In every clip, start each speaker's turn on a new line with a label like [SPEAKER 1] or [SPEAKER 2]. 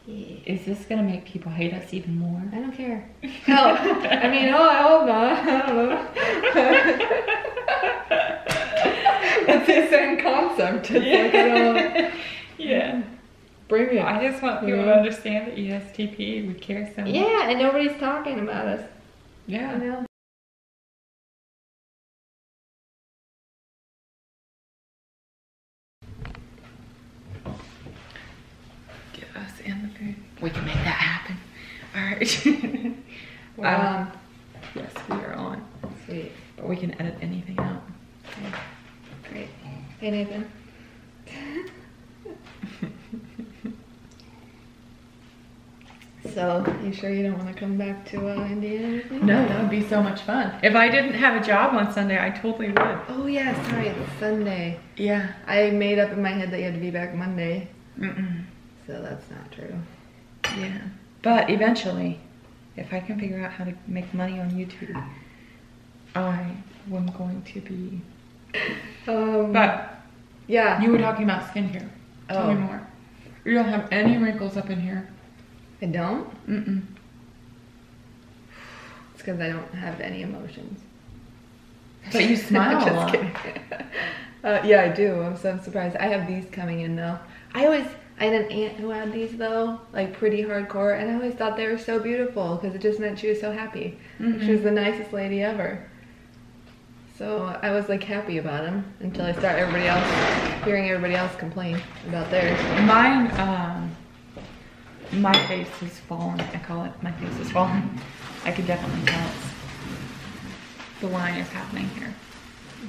[SPEAKER 1] Yeah.
[SPEAKER 2] Is this gonna make people hate us even more?
[SPEAKER 1] I don't care. Oh, I mean, oh, I hope not. I don't know. It's the same concept. It's like, I don't...
[SPEAKER 2] Yeah.
[SPEAKER 1] Bring it.
[SPEAKER 2] I just want people to understand that ESTP, we care so much.
[SPEAKER 1] Yeah, and nobody's talking about us.
[SPEAKER 2] Yeah.
[SPEAKER 1] I know.
[SPEAKER 2] Get us in the mood. We can make that happen. All right.
[SPEAKER 1] We're on.
[SPEAKER 2] Yes, we are on.
[SPEAKER 1] Sweet.
[SPEAKER 2] But we can edit anything out.
[SPEAKER 1] Okay. Great. Hey, Nathan. So, you sure you don't want to come back to Indiana with me?
[SPEAKER 2] No, that would be so much fun. If I didn't have a job on Sunday, I totally would.
[SPEAKER 1] Oh yeah, sorry, it's Sunday.
[SPEAKER 2] Yeah.
[SPEAKER 1] I made up in my head that you had to be back Monday.
[SPEAKER 2] Mm-mm.
[SPEAKER 1] So that's not true.
[SPEAKER 2] Yeah. But eventually, if I can figure out how to make money on YouTube, I am going to be... But
[SPEAKER 1] yeah.
[SPEAKER 2] you were talking about skincare. Tell me more. You don't have any wrinkles up in here.
[SPEAKER 1] I don't?
[SPEAKER 2] Mm-mm.
[SPEAKER 1] It's because I don't have any emotions.
[SPEAKER 2] But you smile a
[SPEAKER 1] Just
[SPEAKER 2] lot.
[SPEAKER 1] kidding. Yeah, I do. I'm so surprised. I have these coming in though. I had an aunt who had these though, like pretty hardcore, and I always thought they were so beautiful because it just meant she was so happy.
[SPEAKER 2] Mm-hmm.
[SPEAKER 1] She was the nicest lady ever. So I was like happy about them until I started hearing everybody else complain about theirs.
[SPEAKER 2] Mine, my face is fallen. I call it my face is fallen. I could definitely tell the line is happening here.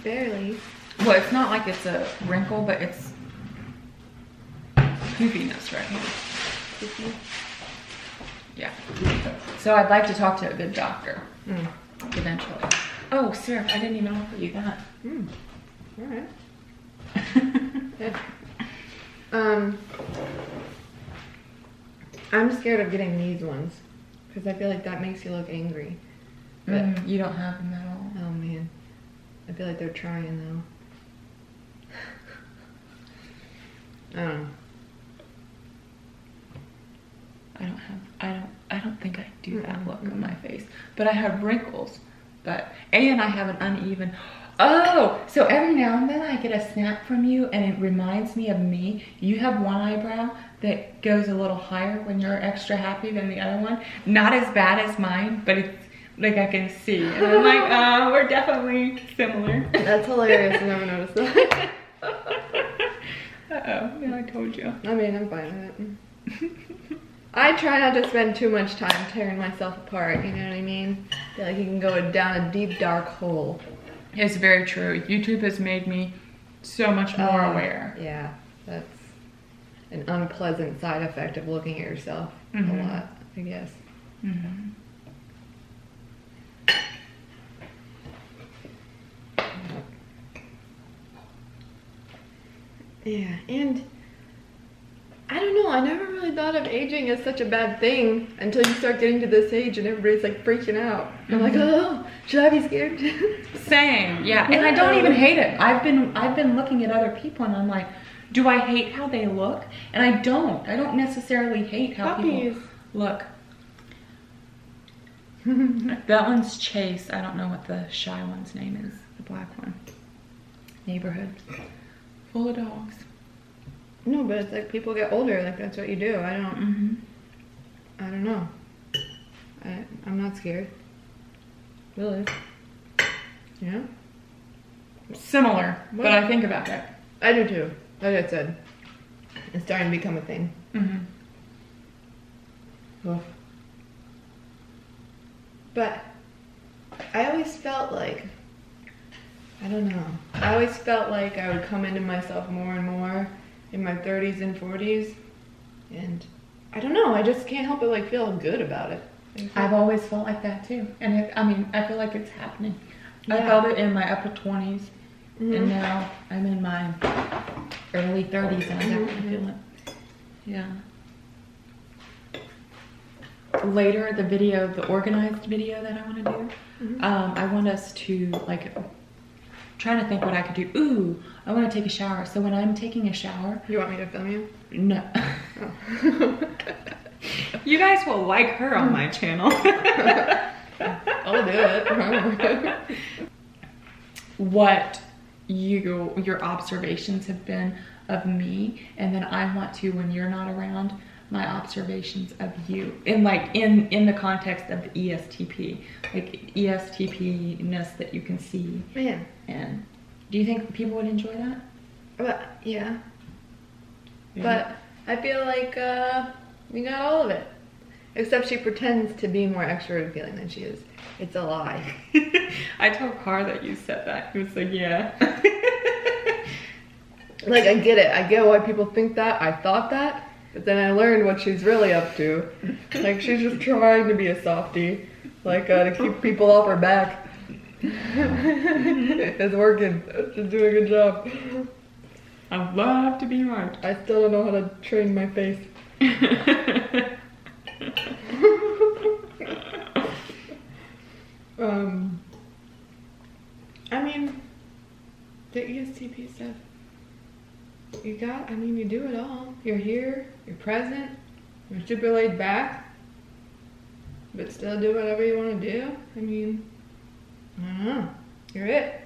[SPEAKER 1] Barely.
[SPEAKER 2] Well, it's not like it's a wrinkle, but it's poofiness right here. Yeah. So I'd like to talk to a good doctor eventually. Oh, syrup! I didn't even offer you that.
[SPEAKER 1] All right. Yeah. I'm scared of getting these ones because I feel like that makes you look angry. But
[SPEAKER 2] You don't have them at all.
[SPEAKER 1] oh man, I feel like they're trying though. I don't know.
[SPEAKER 2] I don't think I do that look on my face. But I have wrinkles. And I have an uneven. Oh, so every now and then I get a snap from you and it reminds me of me. You have one eyebrow that goes a little higher when you're extra happy than the other one. Not as bad as mine, but it's like I can see. And I'm like, we're definitely similar.
[SPEAKER 1] That's hilarious. I never noticed that.
[SPEAKER 2] Uh-oh, yeah, I told you.
[SPEAKER 1] I mean, I'm fine with it. I try not to spend too much time tearing myself apart, you know what I mean? I feel like you can go down a deep, dark hole.
[SPEAKER 2] It's very true. YouTube has made me so much more aware.
[SPEAKER 1] Yeah, that's an unpleasant side effect of looking at yourself a lot, I guess. Yeah, and I don't know, I never really thought of aging as such a bad thing until you start getting to this age and everybody's like freaking out. I'm like, oh, should I be scared?
[SPEAKER 2] Same, yeah, and I don't even hate it. I've been looking at other people and I'm like, do I hate how they look? And I don't necessarily hate how people look. That one's Chase. I don't know what the shy one's name is, the black one. Neighborhood full of dogs.
[SPEAKER 1] No, but it's like people get older, like that's what you do. I don't know. I'm not scared. Really? Yeah?
[SPEAKER 2] Similar, but I think about it.
[SPEAKER 1] I do too. Like I said, it's starting to become a thing. Oof. But I always felt like, I don't know. I always felt like I would come into myself more and more in my 30s and 40s, and I don't know, I just can't help but like feel good about it.
[SPEAKER 2] I've always felt like that too, and I feel like it's happening.
[SPEAKER 1] Yeah.
[SPEAKER 2] I felt it in my upper 20s, and now I'm in my early 30s, and I definitely feel it. Yeah. Later, the organized video that I want to do, I want us to like. Trying to think what I could do. Ooh, I want to take a shower. So when I'm taking a shower...
[SPEAKER 1] You want me to film you?
[SPEAKER 2] No.
[SPEAKER 1] Oh.
[SPEAKER 2] You guys will like her on my channel.
[SPEAKER 1] I'll do it.
[SPEAKER 2] What your observations have been of me, and then I want to, when you're not around, my observations of you in the context of the ESTP, like ESTP-ness that you can see.
[SPEAKER 1] Yeah.
[SPEAKER 2] And do you think people would enjoy that?
[SPEAKER 1] But yeah. But I feel like we got all of it. Except she pretends to be more extroverted feeling than she is. It's a lie.
[SPEAKER 2] I told Carr that you said that. He was like, yeah.
[SPEAKER 1] Like, I get it. I get why people think that. I thought that. But then I learned what she's really up to. Like, she's just trying to be a softie. Like, to keep people off her back. It's working. She's doing a good job.
[SPEAKER 2] I love to be right.
[SPEAKER 1] I still don't know how to train my face. I mean, the ESTP stuff. You do it all. You're here, you're present, you're super laid back, but still do whatever you want to do. I mean, I don't know. You're it.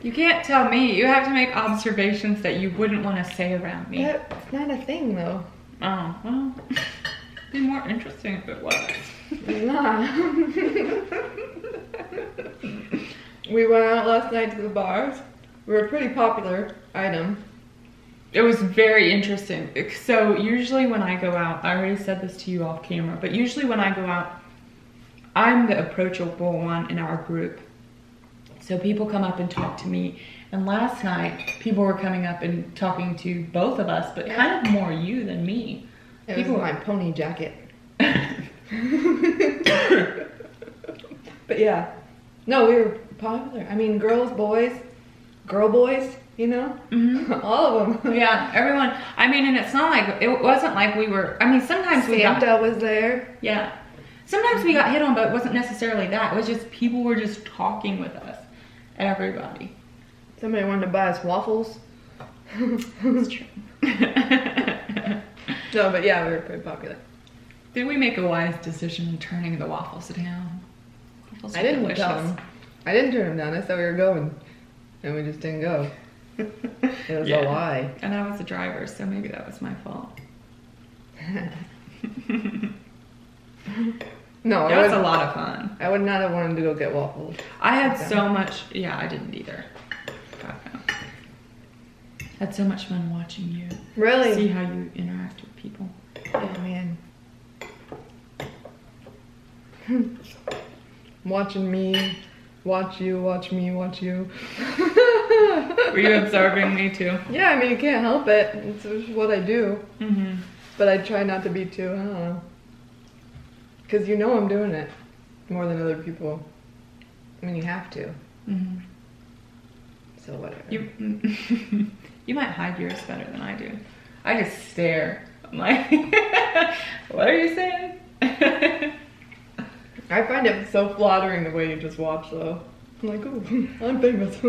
[SPEAKER 2] You can't tell me. You have to make observations that you wouldn't want to say around me.
[SPEAKER 1] That's not a thing, though.
[SPEAKER 2] Oh, well, it'd be more interesting if it was.
[SPEAKER 1] It's not. We went out last night to the bars. We were a pretty popular item.
[SPEAKER 2] It was very interesting. So usually when I go out, I already said this to you off camera, but usually when I go out, I'm the approachable one in our group. So people come up and talk to me. And last night, people were coming up and talking to both of us, but kind of more you than me.
[SPEAKER 1] It was my pony jacket. But yeah. No, we were popular. I mean, girls, boys, girl boys, you know? Mm-hmm. All of them.
[SPEAKER 2] Yeah, everyone. I mean, and it's not like, it wasn't like we were, I mean, sometimes
[SPEAKER 1] Santa was there.
[SPEAKER 2] Yeah. Sometimes we got hit on, but it wasn't necessarily that. It was just people were just talking with us. Everybody.
[SPEAKER 1] Somebody wanted to buy us waffles.
[SPEAKER 2] That's true.
[SPEAKER 1] No, but yeah, we were pretty popular.
[SPEAKER 2] Did we make a wise decision in turning the waffles down? Waffles
[SPEAKER 1] I didn't tell them. I didn't turn them down. I said we were going. And we just didn't go. It was a lie.
[SPEAKER 2] And I was the driver, so maybe that was my fault.
[SPEAKER 1] No,
[SPEAKER 2] it was a lot of fun.
[SPEAKER 1] I would not have wanted to go get waffles.
[SPEAKER 2] I had so much, yeah, I didn't either. God, no. Had so much fun watching you.
[SPEAKER 1] Really?
[SPEAKER 2] See how you interact with people.
[SPEAKER 1] Oh, man. Watching me, watch you, watch me, watch you.
[SPEAKER 2] Were you observing me too?
[SPEAKER 1] Yeah, I mean, you can't help it. It's just what I do.
[SPEAKER 2] Mm-hmm.
[SPEAKER 1] But I try not to be too, I don't know. Because you know I'm doing it more than other people. I mean, you have to.
[SPEAKER 2] Mm-hmm.
[SPEAKER 1] So whatever.
[SPEAKER 2] You might hide yours better than I do. I just stare. I'm like, what are you saying?
[SPEAKER 1] I find it so flattering the way you just watch, though. I'm like, oh, I'm famous.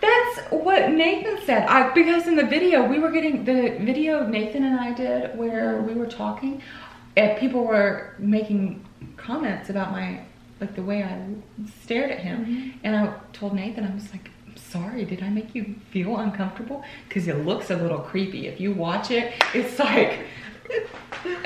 [SPEAKER 2] That's what Nathan said. Because in the video, Nathan and I did where we were talking, and people were making comments about the way I stared at him. Mm-hmm. And I told Nathan, I was like, I'm sorry, did I make you feel uncomfortable? Because it looks a little creepy. If you watch it, it's like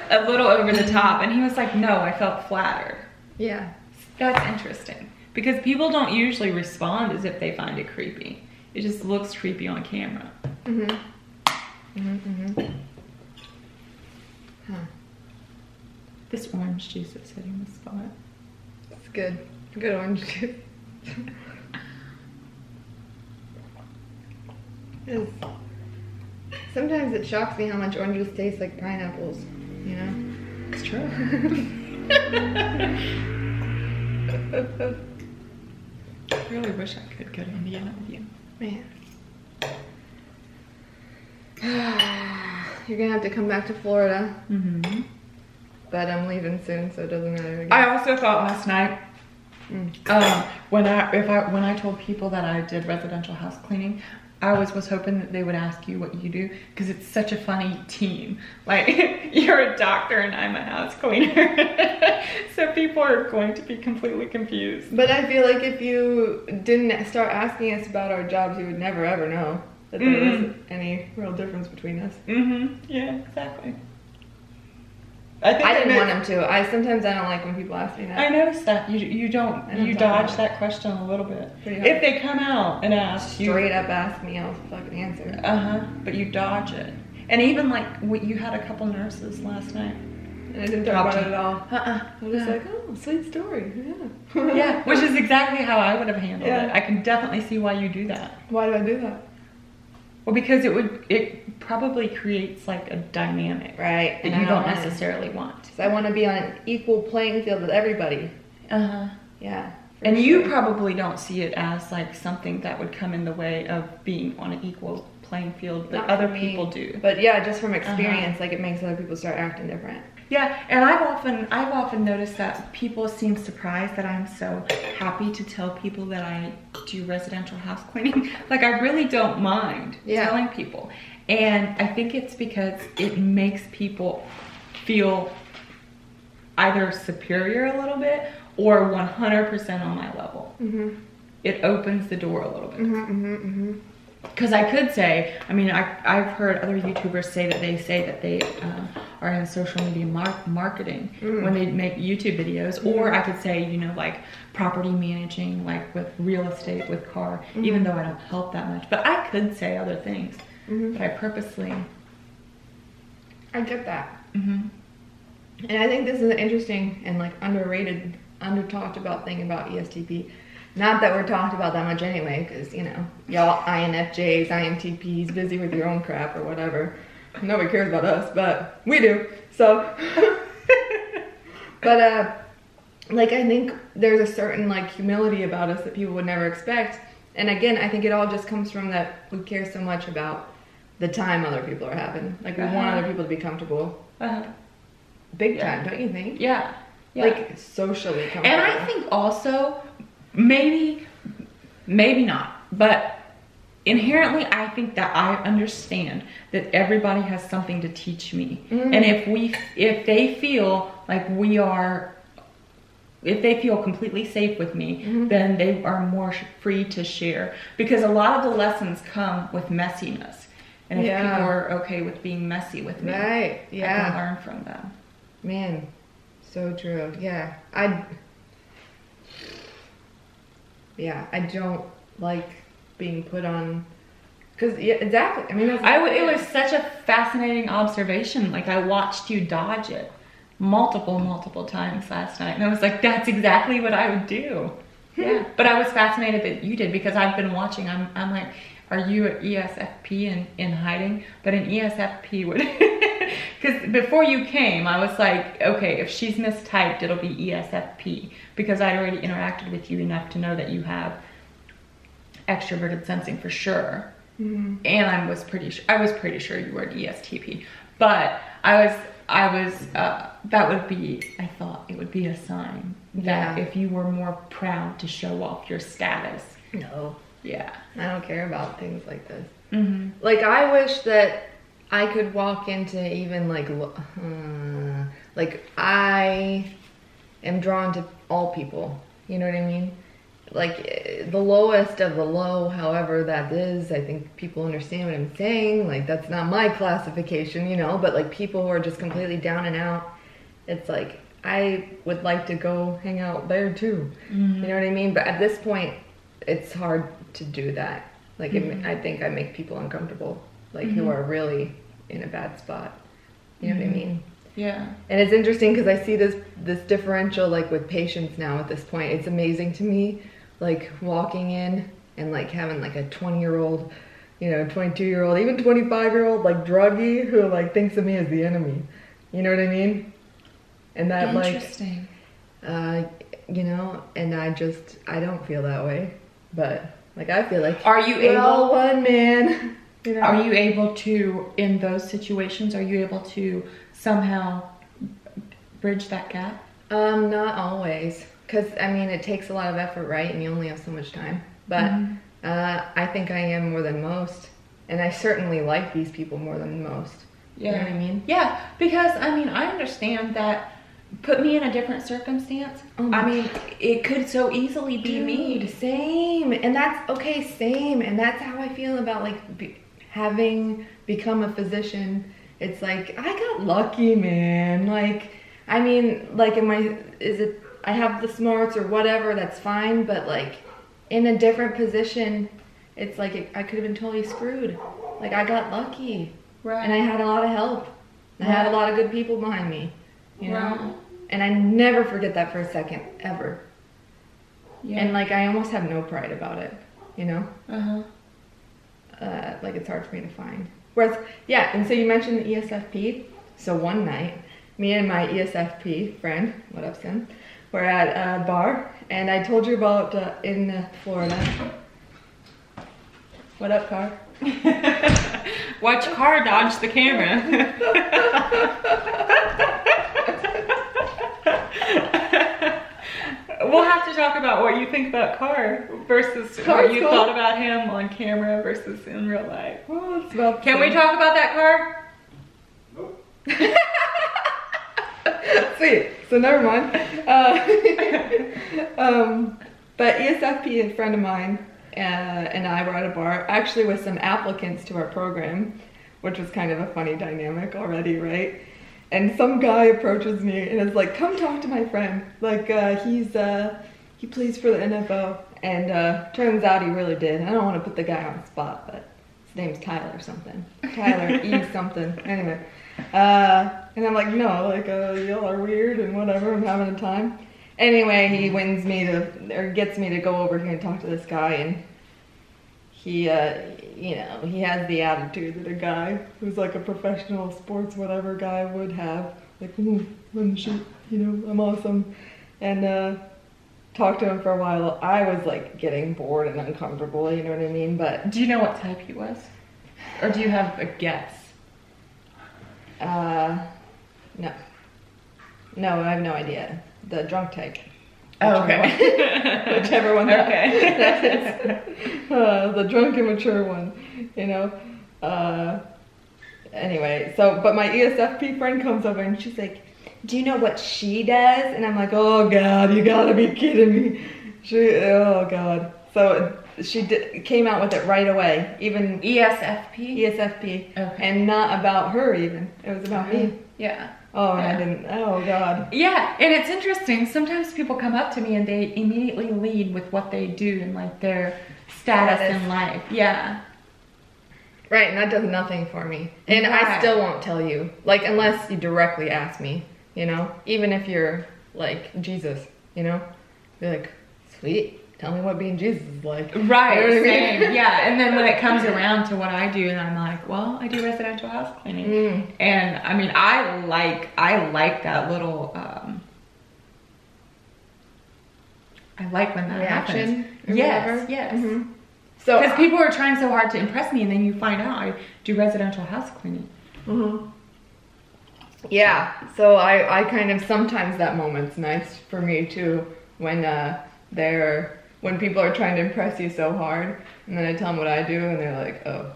[SPEAKER 2] a little over the top. And he was like, no, I felt flattered.
[SPEAKER 1] Yeah.
[SPEAKER 2] That's interesting. Because people don't usually respond as if they find it creepy. It just looks creepy on camera.
[SPEAKER 1] Mm-hmm. Mm-hmm, mm-hmm. Huh.
[SPEAKER 2] This orange juice is hitting the spot.
[SPEAKER 1] It's good. Good orange juice. Sometimes it shocks me how much oranges taste like pineapples, you know?
[SPEAKER 2] It's true. I really wish I could go to Indiana with you.
[SPEAKER 1] Man. You're gonna have to come back to Florida. Mm-hmm. But I'm leaving soon, so it doesn't matter again.
[SPEAKER 2] I also thought last night, when I told people that I did residential house cleaning, I always was hoping that they would ask you what you do, because it's such a funny team. Like, you're a doctor and I'm a house cleaner. So people are going to be completely confused.
[SPEAKER 1] But I feel like if you didn't start asking us about our jobs, you would never ever know that there was any real difference between us.
[SPEAKER 2] Yeah, exactly.
[SPEAKER 1] I didn't want him to. Sometimes I don't like when people ask me that.
[SPEAKER 2] I noticed that you dodge that question a little bit. If they come out and ask
[SPEAKER 1] straight up ask me, I'll fucking answer.
[SPEAKER 2] But you dodge it. And even like you had a couple nurses last night.
[SPEAKER 1] And I didn't talk about it at all. I was just like, oh, sweet story. Yeah.
[SPEAKER 2] Yeah, which is exactly how I would have handled it. I can definitely see why you do that.
[SPEAKER 1] Why do I do that?
[SPEAKER 2] Well, because it probably creates like a dynamic,
[SPEAKER 1] right?
[SPEAKER 2] That you don't necessarily want.
[SPEAKER 1] So I want to be on an equal playing field with everybody. Yeah.
[SPEAKER 2] And you probably don't see it as like something that would come in the way of being on an equal playing field, but other people do.
[SPEAKER 1] But yeah, just from experience, like it makes other people start acting different.
[SPEAKER 2] Yeah, and I've often noticed that people seem surprised that I'm so happy to tell people that I do residential house cleaning. Like, I really don't mind telling people. And I think it's because it makes people feel either superior a little bit or 100% on my level. It opens the door a little bit. Because I could say, I mean, I've heard other YouTubers say that they are in social media marketing when they make YouTube videos. Or I could say, you know, like property managing, like with real estate, with car, even though I don't help that much. But I could say other things, but I purposely...
[SPEAKER 1] I get that. And I think this is an interesting and like underrated, under-talked about thing about ESTP. Not that we're talked about that much anyway, because, you know, y'all INFJs, INTPs, busy with your own crap or whatever. Nobody cares about us, but we do. So, but, like, I think there's a certain, like, humility about us that people would never expect. And again, I think it all just comes from that we care so much about the time other people are having. Like, we want other people to be comfortable. Big time, don't you think?
[SPEAKER 2] Yeah.
[SPEAKER 1] Like, socially comfortable.
[SPEAKER 2] And I think also... Maybe not, but inherently I think that I understand that everybody has something to teach me. And if they feel like if they feel completely safe with me, then they are more free to share, because a lot of the lessons come with messiness. And if people are okay with being messy with me, I can learn from them.
[SPEAKER 1] Man, so true. I don't like being put on, because exactly. I mean,
[SPEAKER 2] it was such a fascinating observation. Like, I watched you dodge it multiple times last night, and I was like, that's exactly what I would do. Yeah, but I was fascinated that you did, because I've been watching. I'm like, are you an ESFP in hiding? But an ESFP would, because before you came, I was like, okay, if she's mistyped, it'll be ESFP, because I'd already interacted with you enough to know that you have extroverted sensing for sure. And I was pretty sure you were an ESTP, but I thought it would be a sign that if you were more proud to show off your status.
[SPEAKER 1] No.
[SPEAKER 2] Yeah.
[SPEAKER 1] I don't care about things like this. Like, I wish that I could walk into even like I am drawn to all people. You know what I mean? Like, the lowest of the low, however that is, I think people understand what I'm saying. Like, that's not my classification, you know, but like people who are just completely down and out, it's like, I would like to go hang out there too. You know what I mean? But at this point, it's hard to do that. Like, I think I make people uncomfortable, like who are really in a bad spot. You know what I mean?
[SPEAKER 2] Yeah.
[SPEAKER 1] And it's interesting because I see this differential, like, with patients now at this point. It's amazing to me, like, walking in and like having like a 20-year-old, you know, 22-year-old, even 25-year-old, like, druggie who like thinks of me as the enemy. You know what I mean? And that,
[SPEAKER 2] interesting.
[SPEAKER 1] You know, and I don't feel that way, but like, I feel like
[SPEAKER 2] we're
[SPEAKER 1] all one, man. You know?
[SPEAKER 2] Are you able to, in those situations, are you able to somehow bridge that gap?
[SPEAKER 1] Not always, because I mean, it takes a lot of effort, right? And you only have so much time. But I think I am more than most. And I certainly like these people more than most.
[SPEAKER 2] Yeah.
[SPEAKER 1] You know what I mean?
[SPEAKER 2] Yeah, because I mean, I understand that. Put me in a different circumstance. I mean, it could so easily be me.
[SPEAKER 1] Same. And that's okay, same. And that's how I feel about like having become a physician. It's like, I got lucky, man. Like, I mean, like, I have the smarts or whatever, that's fine. But like, in a different position, it's like, I could have been totally screwed. Like, I got lucky.
[SPEAKER 2] Right.
[SPEAKER 1] And I had a lot of help. I had a lot of good people behind me. You know?
[SPEAKER 2] Right.
[SPEAKER 1] And I never forget that for a second, ever.
[SPEAKER 2] Yeah.
[SPEAKER 1] And like, I almost have no pride about it, you know?
[SPEAKER 2] Uh-huh.
[SPEAKER 1] Like, it's hard for me to find. Whereas, yeah, and so you mentioned the ESFP. So one night, me and my ESFP friend, what up, Sim, were at a bar, and I told you about in Florida. What up, Car?
[SPEAKER 2] Watch Car dodge the camera. We'll have to talk about what you think about Car versus what you thought about him on camera versus in real life.
[SPEAKER 1] Well, it's about
[SPEAKER 2] Can we talk about that, Car?
[SPEAKER 3] Nope.
[SPEAKER 1] Sweet. So never mind. But ESFP, a friend of mine, and I were at a bar, actually with some applicants to our program, which was kind of a funny dynamic already, right? And some guy approaches me and is like, come talk to my friend. Like, he plays for the NFL. And turns out he really did. I don't want to put the guy on the spot, but his name's Tyler something. Tyler E something. Anyway. And I'm like, no, like, y'all are weird and whatever, I'm having a time. Anyway, he gets me to go over here and talk to this guy, and he, you know, he has the attitude that a guy who's like a professional sports whatever guy would have. Like, run the shit, you know, I'm awesome. And talked to him for a while. I was like getting bored and uncomfortable, you know what I mean? But
[SPEAKER 2] Do you know what type he was? Or do you have a guess?
[SPEAKER 1] no. No, I have no idea. The drunk type.
[SPEAKER 2] Oh, okay.
[SPEAKER 1] Whichever one that,
[SPEAKER 2] Okay.
[SPEAKER 1] that is. The drunk immature one, you know. Anyway, so, but my ESFP friend comes over and she's like, do you know what she does? And I'm like, oh God, you gotta be kidding me. Oh God. So she came out with it right away, even
[SPEAKER 2] ESFP?
[SPEAKER 1] ESFP,
[SPEAKER 2] Okay.
[SPEAKER 1] and not about her even. It was about me.
[SPEAKER 2] Yeah.
[SPEAKER 1] Oh, and
[SPEAKER 2] Yeah.
[SPEAKER 1] I didn't, oh God.
[SPEAKER 2] Yeah, and it's interesting. Sometimes people come up to me and they immediately lead with what they do and like their status in life. Yeah.
[SPEAKER 1] Right, and that does nothing for me. And I
[SPEAKER 2] Right.
[SPEAKER 1] still won't tell you, like, unless you directly ask me, you know? Even if you're, like, Jesus, you know? Be like, sweet, tell me what being Jesus is like.
[SPEAKER 2] Right,
[SPEAKER 1] You know what I mean?
[SPEAKER 2] same. Yeah, and then when it comes around to what I do, and I'm like, well, I do residential house cleaning. And I mean, I like that little, I like when that
[SPEAKER 1] Reaction
[SPEAKER 2] happens.
[SPEAKER 1] or
[SPEAKER 2] Yes,
[SPEAKER 1] whatever.
[SPEAKER 2] yes.
[SPEAKER 1] Mhm. So,
[SPEAKER 2] Because people are trying so hard to impress me, and then you find out I do residential house cleaning.
[SPEAKER 1] yeah, so I kind of, sometimes that moment's nice for me too, when when people are trying to impress you so hard, and then I tell them what I do, and they're like, oh.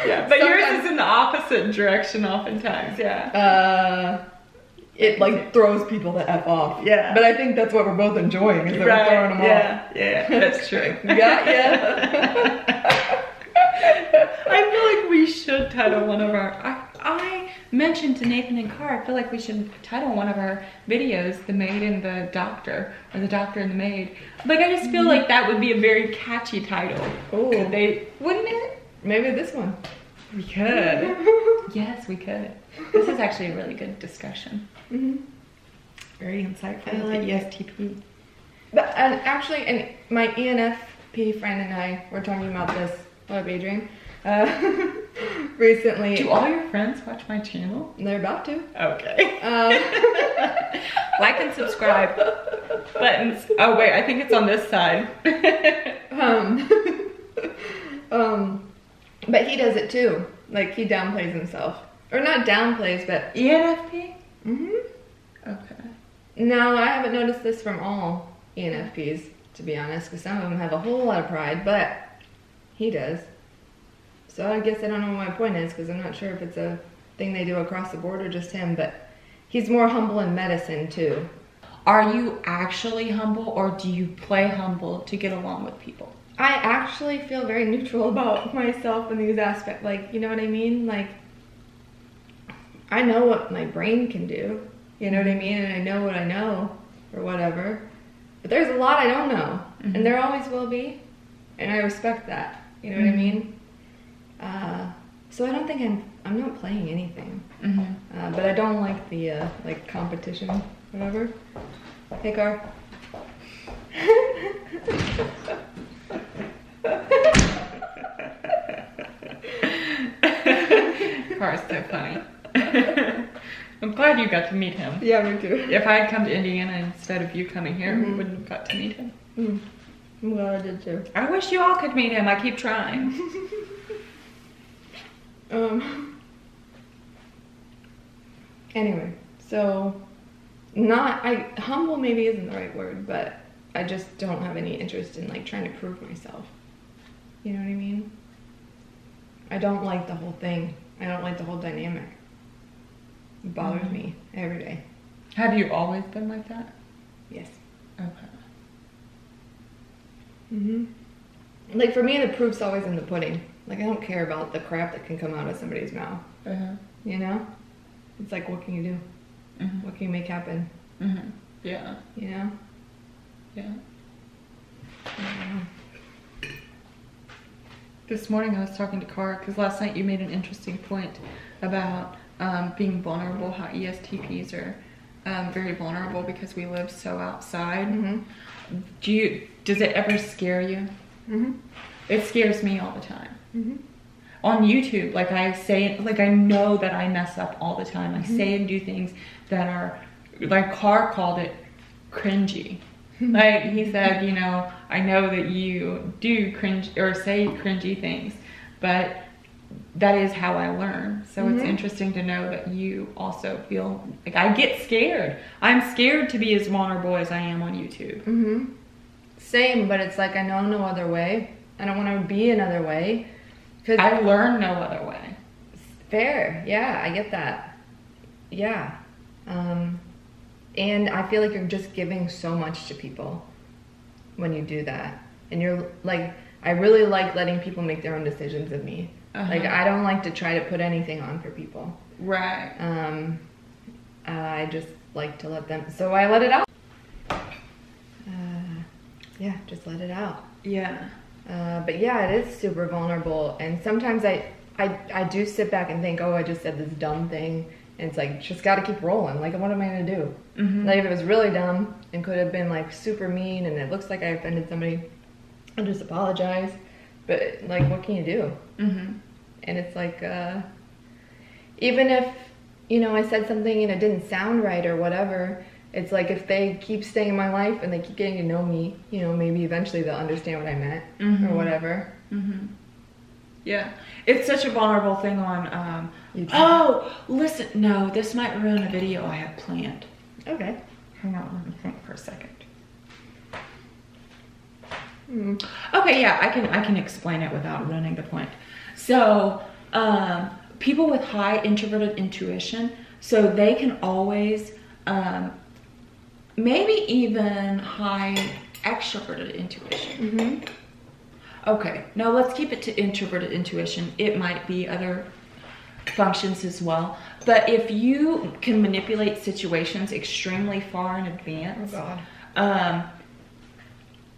[SPEAKER 2] Yeah, but yours
[SPEAKER 1] Sometimes-
[SPEAKER 2] is in the opposite direction oftentimes, yeah.
[SPEAKER 1] It like throws people the F off.
[SPEAKER 2] Yeah.
[SPEAKER 1] But I think that's what we're both enjoying, is that we're throwing them off.
[SPEAKER 2] Yeah, that's true.
[SPEAKER 1] Got ya.
[SPEAKER 2] I feel like we should title one of our, I mentioned to Nathan and Carr, I feel like we should title one of our videos, The Maid and the Doctor, or The Doctor and the Maid. Like, I just feel like that would be a very catchy title.
[SPEAKER 1] Ooh.
[SPEAKER 2] Could they, wouldn't it?
[SPEAKER 1] Maybe this one.
[SPEAKER 2] We could. Yes, we could. This is actually a really good discussion. Very insightful
[SPEAKER 1] I
[SPEAKER 2] with
[SPEAKER 1] like
[SPEAKER 2] the
[SPEAKER 1] it.
[SPEAKER 2] ESTP.
[SPEAKER 1] But actually, and my ENFP friend and I were talking about this. What up, Adrian? Recently.
[SPEAKER 2] Do all your friends watch my channel?
[SPEAKER 1] They're about to.
[SPEAKER 2] Okay. Like and subscribe buttons. Oh wait, I think it's on this side.
[SPEAKER 1] But he does it too. Like, he downplays himself. Or not downplays, but...
[SPEAKER 2] ENFP?
[SPEAKER 1] Mhm.
[SPEAKER 2] Okay.
[SPEAKER 1] No, I haven't noticed this from all ENFPs. to be honest, because some of them have a whole lot of pride, but he does. So I guess I don't know what my point is, because I'm not sure if it's a thing they do across the board or just him, but he's more humble in medicine too.
[SPEAKER 2] Are you actually humble, or do you play humble to get along with people?
[SPEAKER 1] I actually feel very neutral about myself in these aspects. Like, you know what I mean? Like, I know what my brain can do. You know what I mean? And I know what I know, or whatever. But there's a lot I don't know.
[SPEAKER 2] Mm-hmm.
[SPEAKER 1] And there always will be. And I respect that. You know what I mean? So I don't think I'm not playing anything.
[SPEAKER 2] Mm-hmm.
[SPEAKER 1] But I don't like the, like, competition, whatever. Hey, Car.
[SPEAKER 2] Car's so funny. I'm glad you got to meet him.
[SPEAKER 1] Yeah, me too.
[SPEAKER 2] If I had come to Indiana instead of you coming here, we wouldn't have got to meet him.
[SPEAKER 1] I'm glad I did too.
[SPEAKER 2] I wish you all could meet him. I keep trying.
[SPEAKER 1] Anyway, so humble maybe isn't the right word, but I just don't have any interest in like trying to prove myself. You know what I mean? I don't like the whole thing. I don't like the whole dynamic. It bothers me every day.
[SPEAKER 2] Have you always been like that?
[SPEAKER 1] Yes.
[SPEAKER 2] Okay.
[SPEAKER 1] Like for me, the proof's always in the pudding. Like I don't care about the crap that can come out of somebody's mouth. You know? It's like, what can you do? What can you make happen?
[SPEAKER 2] Yeah.
[SPEAKER 1] You know?
[SPEAKER 2] Yeah. This morning I was talking to Cara because last night you made an interesting point about being vulnerable, how ESTPs are very vulnerable because we live so outside. Does it ever scare you? It scares me all the time. On YouTube, like I say, like I know that I mess up all the time. I say and do things that are, like Carr called it cringy. Like he said, you know, I know that you do cringe or say cringy things, but that is how I learn. So it's interesting to know that you also feel like I get scared. I'm scared to be as vulnerable as I am on YouTube.
[SPEAKER 1] Same, but it's like I know no other way. I don't want to be another way. Cause
[SPEAKER 2] I learn no other way.
[SPEAKER 1] Fair, yeah, I get that. Yeah. And I feel like you're just giving so much to people when you do that. And you're like, I really like letting people make their own decisions of me. Like, I don't like to try to put anything on for people.
[SPEAKER 2] Right.
[SPEAKER 1] I just like to let them, so I let it out. Yeah, just let it out.
[SPEAKER 2] Yeah.
[SPEAKER 1] But yeah, it is super vulnerable. And sometimes I do sit back and think, oh, I just said this dumb thing. And it's like, just gotta keep rolling. Like, what am I gonna do? Like, if it was really dumb and could have been like super mean and it looks like I offended somebody, I'll just apologize. But like, what can you do? And it's like, even if, you know, I said something and it didn't sound right or whatever, it's like if they keep staying in my life and they keep getting to know me, you know, maybe eventually they'll understand what I meant or whatever.
[SPEAKER 2] Yeah. It's such a vulnerable thing on,
[SPEAKER 1] YouTube.
[SPEAKER 2] Oh, listen, no, this might ruin a video I have planned.
[SPEAKER 1] Okay.
[SPEAKER 2] Hang on, let me think for a second. Okay, yeah, I can explain it without ruining the point. So, people with high introverted intuition, so they can always, maybe even high extroverted intuition. Okay, now let's keep it to introverted intuition. It might be other functions as well. But if you can manipulate situations extremely far in advance,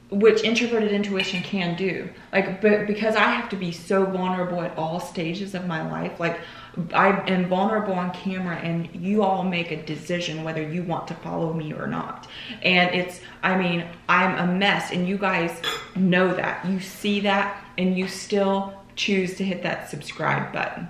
[SPEAKER 2] which introverted intuition can do, like, but because I have to be so vulnerable at all stages of my life, like I am vulnerable on camera and you all make a decision whether you want to follow me or not. And it's, I mean, I'm a mess and you guys know that. You see that and you still choose to hit that subscribe button.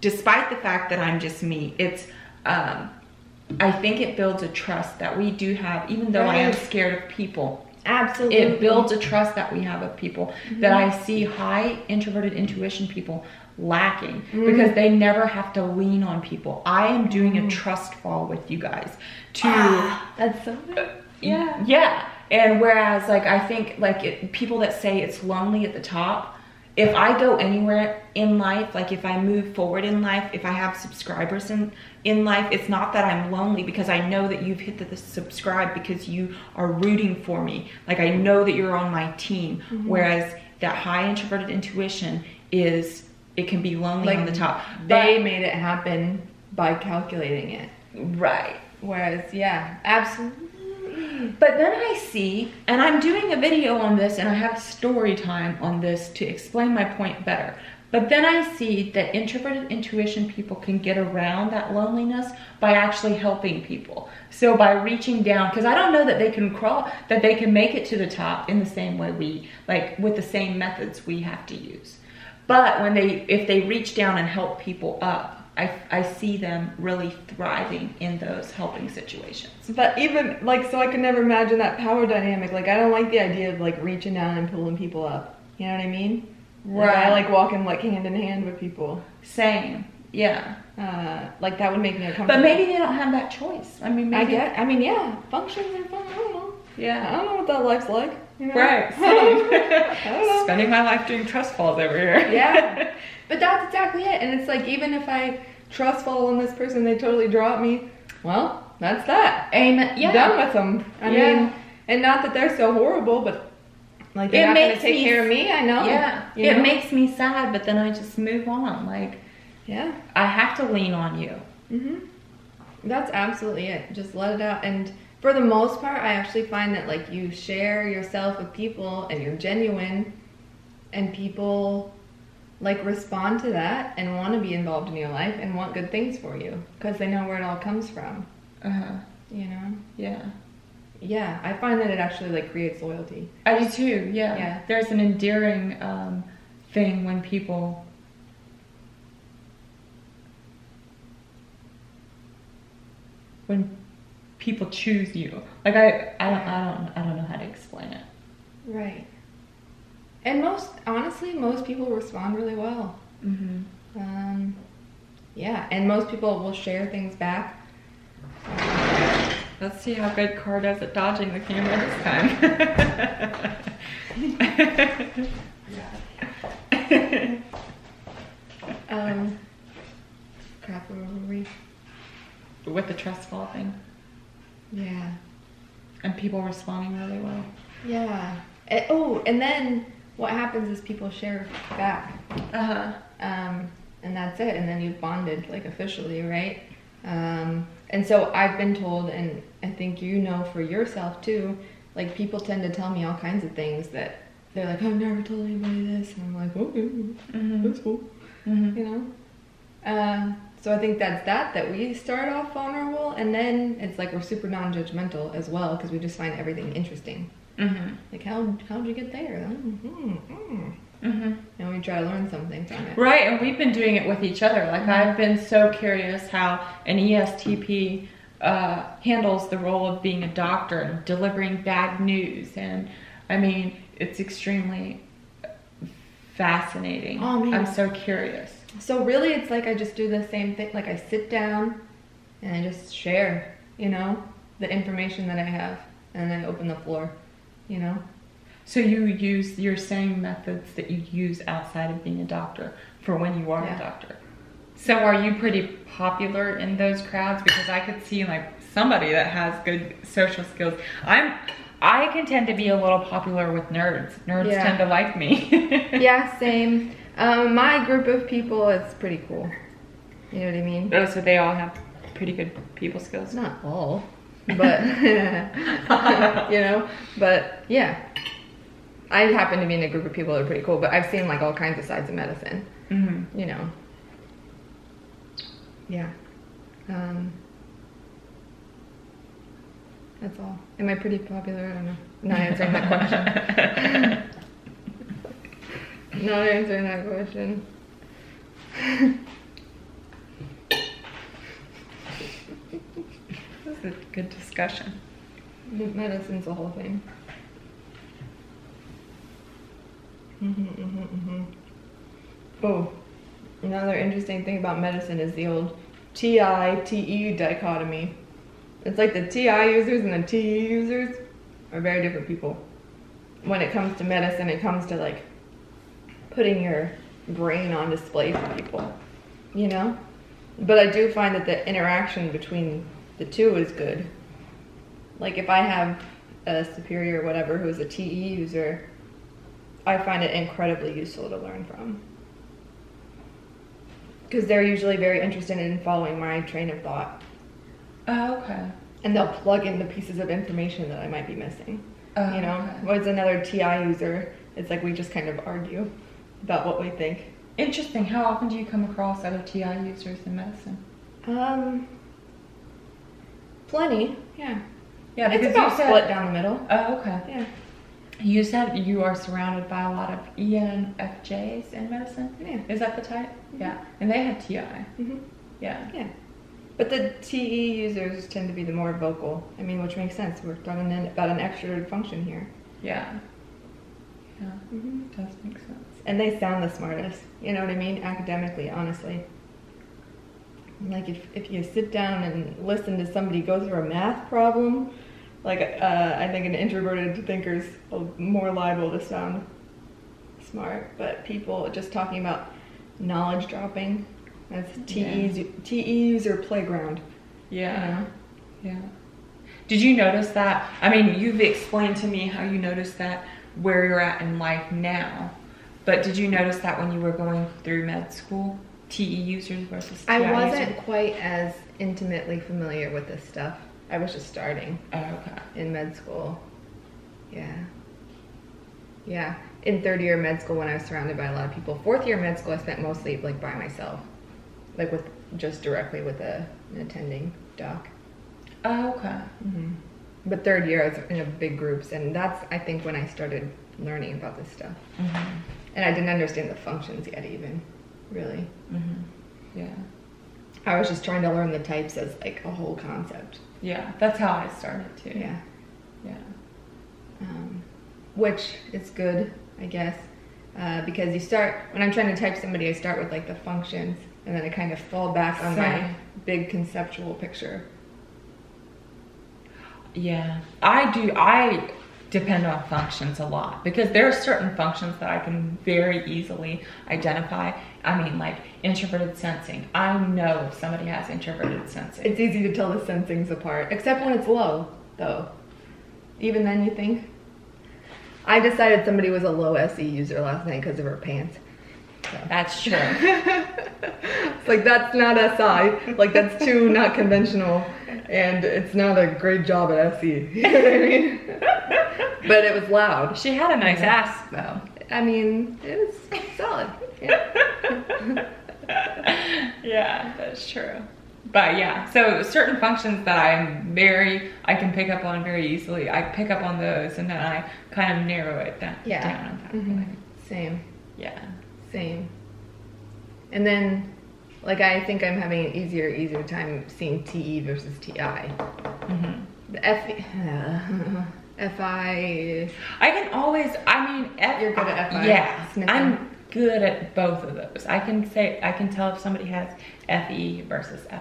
[SPEAKER 2] Despite the fact that I'm just me, it's, I think it builds a trust that we do have, even though I am scared of people.
[SPEAKER 1] Absolutely.
[SPEAKER 2] It builds a trust that we have of people that I see high introverted intuition people lacking because they never have to lean on people. I am doing a trust fall with you guys to
[SPEAKER 1] that's so good.
[SPEAKER 2] yeah And whereas like I think like people that say it's lonely at the top, if I go anywhere in life, like if I move forward in life, if I have subscribers in life, it's not that I'm lonely, because I know that you've hit the subscribe because you are rooting for me. Like I know that you're on my team. Whereas that high introverted intuition it can be lonely
[SPEAKER 1] Like
[SPEAKER 2] on the top.
[SPEAKER 1] They made it happen by calculating it.
[SPEAKER 2] Right.
[SPEAKER 1] Whereas, yeah, absolutely.
[SPEAKER 2] But then I see, and I'm doing a video on this and I have story time on this to explain my point better. But then I see that introverted intuition people can get around that loneliness by actually helping people. So by reaching down, because I don't know that they can that they can make it to the top in the same way like with the same methods we have to use. But if they reach down and help people up, I see them really thriving in those helping situations.
[SPEAKER 1] But even, like, so I could never imagine that power dynamic. Like, I don't like the idea of, like, reaching down and pulling people up. You know what I mean?
[SPEAKER 2] Right.
[SPEAKER 1] Like, I like walking, like, hand in hand with people.
[SPEAKER 2] Same. Yeah.
[SPEAKER 1] Like, that would make me uncomfortable.
[SPEAKER 2] But maybe they don't have that choice. I mean, maybe.
[SPEAKER 1] Yeah, functions are fun. I don't know.
[SPEAKER 2] Yeah.
[SPEAKER 1] I don't know what that life's like. You know?
[SPEAKER 2] Right. Same.
[SPEAKER 1] I don't know.
[SPEAKER 2] Spending my life doing trust falls over here.
[SPEAKER 1] Yeah. But that's exactly it. And it's like, even if I trust fall on this person, they totally drop me, well, that's that.
[SPEAKER 2] Amen. Yeah.
[SPEAKER 1] Done with them. I mean, and not that they're so horrible, but like they're not going to take care of me, I know.
[SPEAKER 2] Yeah.
[SPEAKER 1] You know?
[SPEAKER 2] It makes me sad, but then I just move on. Like,
[SPEAKER 1] yeah.
[SPEAKER 2] I have to lean on you.
[SPEAKER 1] That's absolutely it. Just let it out. And for the most part, I actually find that like you share yourself with people and you're genuine, and people like respond to that and want to be involved in your life and want good things for you because they know where it all comes from. You know?
[SPEAKER 2] Yeah.
[SPEAKER 1] Yeah, I find that it actually like creates loyalty.
[SPEAKER 2] I do too. Yeah.
[SPEAKER 1] Yeah.
[SPEAKER 2] There's an endearing thing when people choose you. Like I don't know how to explain it.
[SPEAKER 1] Right. And honestly, most people respond really well. Yeah, and most people will share things back.
[SPEAKER 2] Let's see how good Car does at dodging the camera this time.
[SPEAKER 1] Crap, where were we?
[SPEAKER 2] With the trust fall thing.
[SPEAKER 1] Yeah.
[SPEAKER 2] And people responding really well.
[SPEAKER 1] Yeah. And then what happens is people share back. And that's it. And then you've bonded, like, officially, right? And so I've been told, and I think you know for yourself too, like people tend to tell me all kinds of things that they're like, I've never told anybody this. And I'm like, okay, that's cool. You know? So I think that's that we start off vulnerable, and then it's like we're super non-judgmental as well because we just find everything interesting. Like, how'd you get there? And we try to learn something from it.
[SPEAKER 2] Right, and we've been doing it with each other. Like, I've been so curious how an ESTP handles the role of being a doctor and delivering bad news. And, I mean, it's extremely fascinating.
[SPEAKER 1] Oh, man.
[SPEAKER 2] I'm so curious.
[SPEAKER 1] So really, it's like I just do the same thing. Like, I sit down and I just share, you know, the information that I have. And then I open the floor, you know.
[SPEAKER 2] So you use your same methods that you use outside of being a doctor for when you are a doctor. So are you pretty popular in those crowds? Because I could see like somebody that has good social skills. I can tend to be a little popular with nerds. Nerds tend to like me.
[SPEAKER 1] Yeah, same. My group of people is pretty cool. You know what I mean?
[SPEAKER 2] Oh, so they all have pretty good people skills?
[SPEAKER 1] Not all, but you know. But yeah. I happen to be in a group of people that are pretty cool, but I've seen like all kinds of sides of medicine, you know. Yeah. That's all. Am I pretty popular? I don't know. Not answering that question. Not answering that question.
[SPEAKER 2] This is a good discussion.
[SPEAKER 1] Medicine's the whole thing. Oh, another interesting thing about medicine is the old TI-TE dichotomy. It's like the TI users and the TE users. are very different people. When it comes to medicine, it comes to like putting your brain on display for people, you know? But I do find that the interaction between the two is good. Like if I have a superior or whatever who's a TE user, I find it incredibly useful to learn from. Because they're usually very interested in following my train of thought.
[SPEAKER 2] Oh, okay.
[SPEAKER 1] And they'll plug in the pieces of information that I might be missing.
[SPEAKER 2] Oh,
[SPEAKER 1] You know?
[SPEAKER 2] okay.
[SPEAKER 1] Whereas another TI user, it's like we just kind of argue about what we think.
[SPEAKER 2] Interesting. How often do you come across other TI users in medicine?
[SPEAKER 1] Plenty, yeah.
[SPEAKER 2] Yeah,
[SPEAKER 1] It's
[SPEAKER 2] because
[SPEAKER 1] about
[SPEAKER 2] you said,
[SPEAKER 1] split down the middle.
[SPEAKER 2] Oh, okay.
[SPEAKER 1] Yeah.
[SPEAKER 2] You said you are surrounded by a lot of ENFJs in medicine.
[SPEAKER 1] Yeah.
[SPEAKER 2] Is that the type?
[SPEAKER 1] Mhm.
[SPEAKER 2] Yeah. And they have TI.
[SPEAKER 1] Mm-hmm.
[SPEAKER 2] Yeah.
[SPEAKER 1] Yeah. But the TE users tend to be the more vocal. I mean, which makes sense. We're talking about an extroverted function here.
[SPEAKER 2] Yeah. Yeah.
[SPEAKER 1] Mm-hmm.
[SPEAKER 2] Does make sense.
[SPEAKER 1] And they sound the smartest. You know what I mean? Academically, honestly. Like if you sit down and listen to somebody go through a math problem, like I think an introverted thinker's more liable to sound smart. But people just talking about knowledge dropping, that's TE user playground.
[SPEAKER 2] Yeah.
[SPEAKER 1] You know?
[SPEAKER 2] Yeah. Did you notice that? I mean, you've explained to me how you noticed that where you're at in life now. But did you notice that when you were going through med school? TE users versus TI
[SPEAKER 1] I wasn't
[SPEAKER 2] users?
[SPEAKER 1] quite as intimately familiar with this stuff. I was just starting
[SPEAKER 2] Oh, okay.
[SPEAKER 1] in med school. Yeah. Yeah. In third year med school when I was surrounded by a lot of people. Fourth year med school I spent mostly like by myself. Like with just directly with an attending doc.
[SPEAKER 2] Oh, okay.
[SPEAKER 1] Mm-hmm. But third year I was in a big groups, and that's I think when I started learning about this stuff.
[SPEAKER 2] Mm-hmm.
[SPEAKER 1] And I didn't understand the functions yet even, really.
[SPEAKER 2] Mm-hmm. Yeah.
[SPEAKER 1] I was just trying to learn the types as like a whole concept.
[SPEAKER 2] Yeah, that's how I started too.
[SPEAKER 1] Yeah.
[SPEAKER 2] Yeah.
[SPEAKER 1] Which is good, I guess, because you start, when I'm trying to type somebody, I start with like the functions, and then I kind of fall back on my
[SPEAKER 2] Same.
[SPEAKER 1] big conceptual picture.
[SPEAKER 2] Yeah, I depend on functions a lot because there are certain functions that I can very easily identify. I mean, like introverted sensing. I know if somebody has introverted sensing.
[SPEAKER 1] It's easy to tell the sensings apart, except when it's low, though. Even then, you think? I decided somebody was a low SE user last night because of her pants. So.
[SPEAKER 2] That's true.
[SPEAKER 1] It's like, that's not SI. Like, that's too not conventional. And it's not a great job at SE. You know what I mean? But it was loud.
[SPEAKER 2] She had a nice ass, though.
[SPEAKER 1] I mean, it was solid. Yeah.
[SPEAKER 2] Yeah, that's true. But yeah, so certain functions that I can pick up on very easily. I pick up on those and then I kind of narrow it down.
[SPEAKER 1] Yeah.
[SPEAKER 2] Down that
[SPEAKER 1] Mm-hmm.
[SPEAKER 2] way.
[SPEAKER 1] Same.
[SPEAKER 2] Yeah.
[SPEAKER 1] Same. And then, like, I think I'm having an easier time seeing TE versus TI.
[SPEAKER 2] Mm-hmm.
[SPEAKER 1] The FI.
[SPEAKER 2] I can always,
[SPEAKER 1] You're good at FI.
[SPEAKER 2] Yeah,
[SPEAKER 1] Sniffing.
[SPEAKER 2] I'm good at both of those. I can tell if somebody has FE versus FI.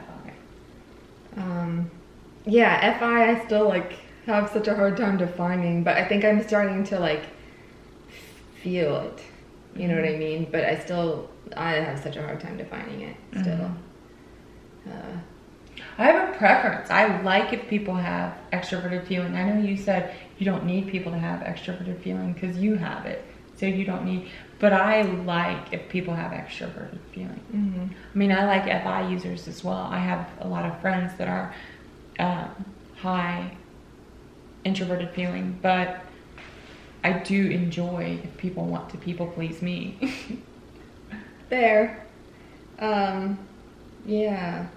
[SPEAKER 1] Yeah, FI I still like have such a hard time defining, but I think I'm starting to like feel it. You know what I mean? But I have such a hard time defining it still.
[SPEAKER 2] I have a preference. I like if people have extroverted feeling. I know you said you don't need people to have extroverted feeling because you have it, so you don't need. But I like if people have extroverted feeling.
[SPEAKER 1] Mm-hmm.
[SPEAKER 2] I mean, I like FI users as well. I have a lot of friends that are high introverted feeling, but I do enjoy if people want to people please me.
[SPEAKER 1] Fair. Yeah.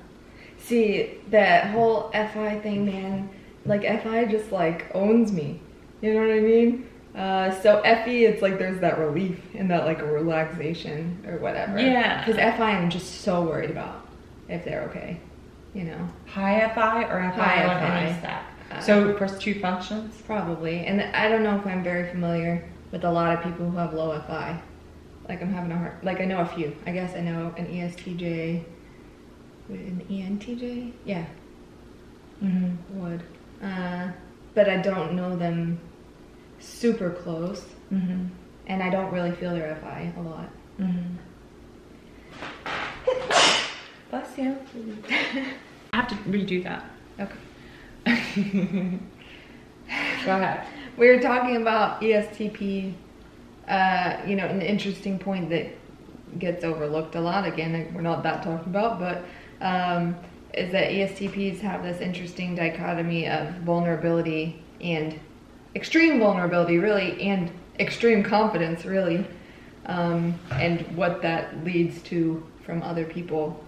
[SPEAKER 1] See, that whole FI thing, man, like FI just like owns me. You know what I mean? So FE, it's like there's that relief and that like a relaxation or whatever.
[SPEAKER 2] Yeah.
[SPEAKER 1] Because FI, I'm just so worried about if they're okay. You know?
[SPEAKER 2] High FI or FI
[SPEAKER 1] High
[SPEAKER 2] on
[SPEAKER 1] FI.
[SPEAKER 2] any stack? So for two functions?
[SPEAKER 1] Probably. And I don't know if I'm very familiar with a lot of people who have low FI. Like I'm having a hard, like I know a few. I guess I know an ESTJ, an ENTJ? Yeah.
[SPEAKER 2] Mm-hmm.
[SPEAKER 1] Would. but I don't know them super close.
[SPEAKER 2] Mm-hmm.
[SPEAKER 1] And I don't really feel their FI a lot.
[SPEAKER 2] Mm-hmm. Bless you. I have to redo that.
[SPEAKER 1] Okay.
[SPEAKER 2] Go ahead.
[SPEAKER 1] We were talking about ESTP, you know, an interesting point that gets overlooked a lot. Again, we're not that talked about, but is that ESTPs have this interesting dichotomy of vulnerability and extreme vulnerability, really, and extreme confidence, really, and what that leads to from other people.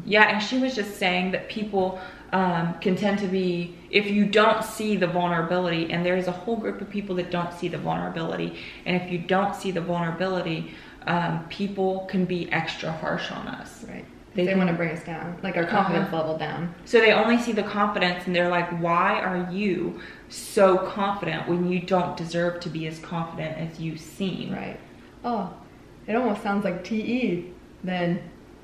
[SPEAKER 2] Yeah, and she was just saying that people can tend to be, if you don't see the vulnerability, and there's a whole group of people that don't see the vulnerability, and if you don't see the vulnerability, people can be extra harsh on us.
[SPEAKER 1] Right. They want to bring us down, like our confidence level down.
[SPEAKER 2] So they only see the confidence, and they're like, why are you so confident when you don't deserve to be as confident as you seem?
[SPEAKER 1] Right. Oh, it almost sounds like TE then,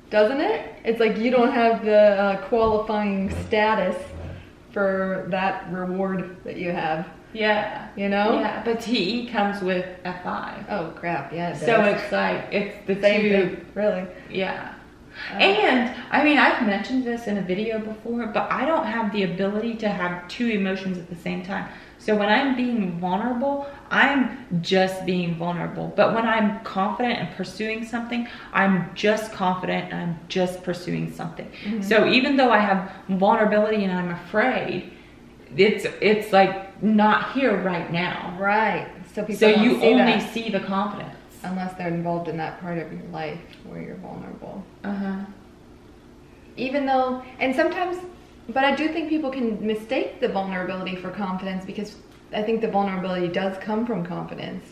[SPEAKER 1] doesn't it? It's like you don't have the qualifying status for that reward that you have.
[SPEAKER 2] Yeah.
[SPEAKER 1] You know?
[SPEAKER 2] Yeah, but TE comes with FI.
[SPEAKER 1] Oh crap, yeah.
[SPEAKER 2] So it's like, it's the
[SPEAKER 1] same
[SPEAKER 2] two.
[SPEAKER 1] thing, really.
[SPEAKER 2] Yeah. And, I mean, I've mentioned this in a video before, but I don't have the ability to have two emotions at the same time. So when I'm being vulnerable, I'm just being vulnerable. But when I'm confident and pursuing something, I'm just confident and I'm just pursuing something. Mm-hmm. So even though I have vulnerability and I'm afraid, it's like not here right now.
[SPEAKER 1] Right. So people
[SPEAKER 2] so
[SPEAKER 1] don't
[SPEAKER 2] you
[SPEAKER 1] see
[SPEAKER 2] only
[SPEAKER 1] that.
[SPEAKER 2] see the confidence.
[SPEAKER 1] Unless they're involved in that part of your life where you're vulnerable. Even though, and sometimes, but I do think people can mistake the vulnerability for confidence, because I think the vulnerability does come from confidence.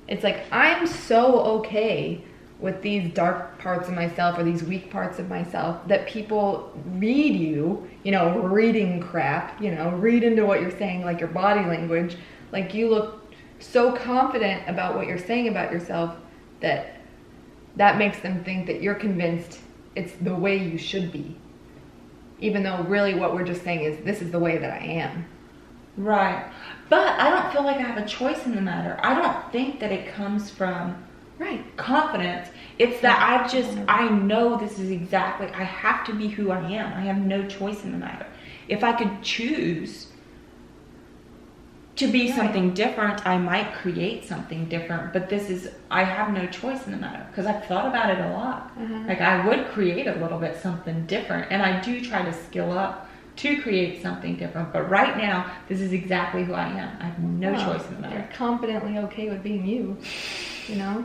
[SPEAKER 1] It's like, I'm so okay with these dark parts of myself or these weak parts of myself that people read you, you know, reading crap, you know, read into what you're saying, like your body language, like you look so confident about what you're saying about yourself that makes them think that you're convinced it's the way you should be, even though really what we're just saying is this is the way that I am.
[SPEAKER 2] Right. But I don't feel like I have a choice in the matter. I don't think that it comes from confidence. It's that I know this is exactly, I have to be who I am. I have no choice in the matter. If I could choose to be something different, I might create something different, but I have no choice in the matter, because I've thought about it a lot. Like, I would create a little bit something different, and I do try to skill up to create something different, but right now, this is exactly who I am. I have no choice in the matter.
[SPEAKER 1] You're confidently okay with being you, you know?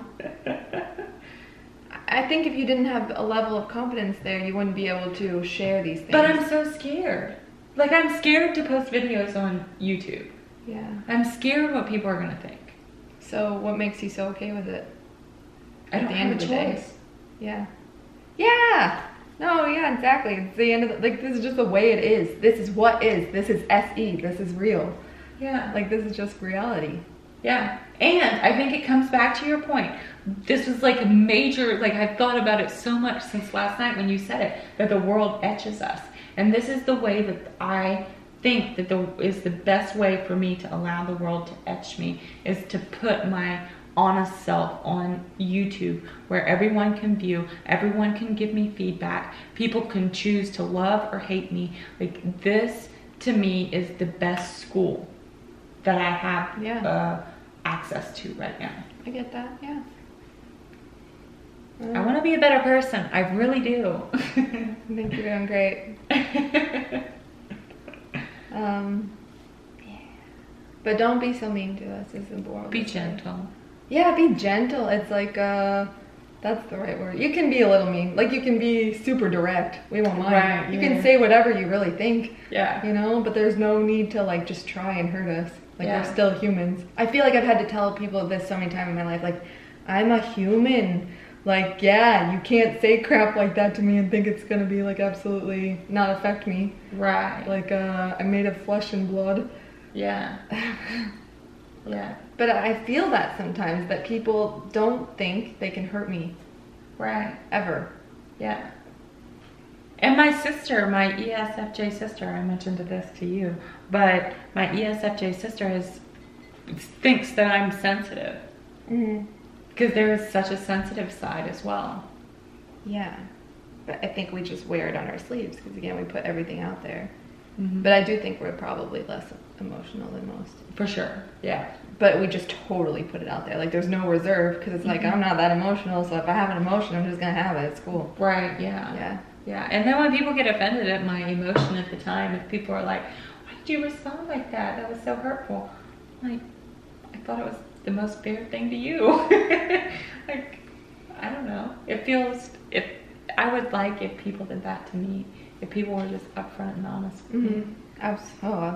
[SPEAKER 1] I think if you didn't have a level of confidence there, you wouldn't be able to share these things.
[SPEAKER 2] But I'm so scared. Like, I'm scared to post videos on YouTube.
[SPEAKER 1] Yeah.
[SPEAKER 2] I'm scared what people are going to think.
[SPEAKER 1] So what makes you so okay with it?
[SPEAKER 2] I don't have a choice.
[SPEAKER 1] Yeah. Yeah. No, yeah, exactly. It's the end of the, like, this is just the way it is. This is what is. This is SE. This is real.
[SPEAKER 2] Yeah.
[SPEAKER 1] Like, this is just reality.
[SPEAKER 2] Yeah. And I think it comes back to your point. This was like a major, like, I've thought about it so much since last night when you said it, that the world etches us. And this is the way that I think that is the best way for me to allow the world to etch me, is to put my honest self on YouTube, where everyone can view, everyone can give me feedback, people can choose to love or hate me. Like, this to me is the best school that I have access to right now.
[SPEAKER 1] I get that, yeah.
[SPEAKER 2] I want to be a better person. I really do.
[SPEAKER 1] I think you're doing great. But don't be so mean to us, is the world.
[SPEAKER 2] Be gentle.
[SPEAKER 1] Yeah, be gentle. It's like, that's the right word. You can be a little mean. Like, you can be super direct. We won't mind.
[SPEAKER 2] Right,
[SPEAKER 1] you can say whatever you really think.
[SPEAKER 2] Yeah.
[SPEAKER 1] You know, but there's no need to, like, just try and hurt us. Like, we're still humans. I feel like I've had to tell people this so many times in my life. Like, I'm a human. Like, yeah, you can't say crap like that to me and think it's gonna be, like, absolutely not affect me.
[SPEAKER 2] Right.
[SPEAKER 1] Like, I'm made of flesh and blood.
[SPEAKER 2] Yeah. Yeah.
[SPEAKER 1] But I feel that sometimes, that people don't think they can hurt me.
[SPEAKER 2] Right.
[SPEAKER 1] Ever.
[SPEAKER 2] Yeah. And my sister, my ESFJ sister, I mentioned this to you, but my ESFJ sister thinks that I'm sensitive. Because there is such a sensitive side as well.
[SPEAKER 1] Yeah. But I think we just wear it on our sleeves because, again, we put everything out there. But I do think we're probably less emotional than most.
[SPEAKER 2] For sure, yeah.
[SPEAKER 1] But we just totally put it out there. Like, there's no reserve because it's like, I'm not that emotional, so if I have an emotion, I'm just going to have it. It's cool.
[SPEAKER 2] Right, yeah.
[SPEAKER 1] Yeah.
[SPEAKER 2] Yeah, and then when people get offended at my emotion at the time, if people are like, why did you respond like that? That was so hurtful. Like, I thought it was the most fair thing to you. Like, I don't know. I would like if people did that to me. If people were just upfront and honest with me.
[SPEAKER 1] I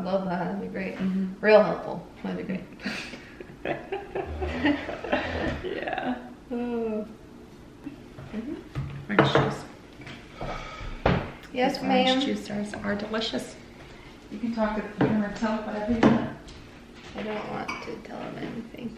[SPEAKER 1] love that. That'd be great. Real helpful. That'd be great.
[SPEAKER 2] Yeah.
[SPEAKER 1] Oh.
[SPEAKER 2] Orange juice.
[SPEAKER 1] Yes,
[SPEAKER 2] These
[SPEAKER 1] ma'am.
[SPEAKER 2] Orange juicers are delicious. You can talk to them or tell whatever you want.
[SPEAKER 1] I don't want to tell them anything.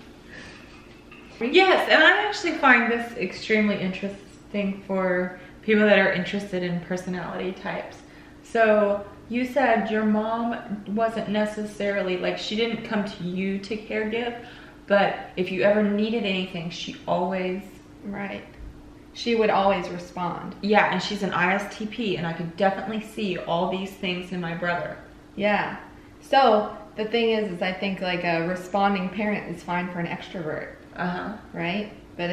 [SPEAKER 2] Yes, and I actually find this extremely interesting for people that are interested in personality types. So you said your mom wasn't necessarily, like, she didn't come to you to caregive, but if you ever needed anything, she always...
[SPEAKER 1] Right. She would always respond.
[SPEAKER 2] Yeah, and she's an ISTP, and I could definitely see all these things in my brother.
[SPEAKER 1] Yeah. So the thing is I think like a responding parent is fine for an extrovert. Right? But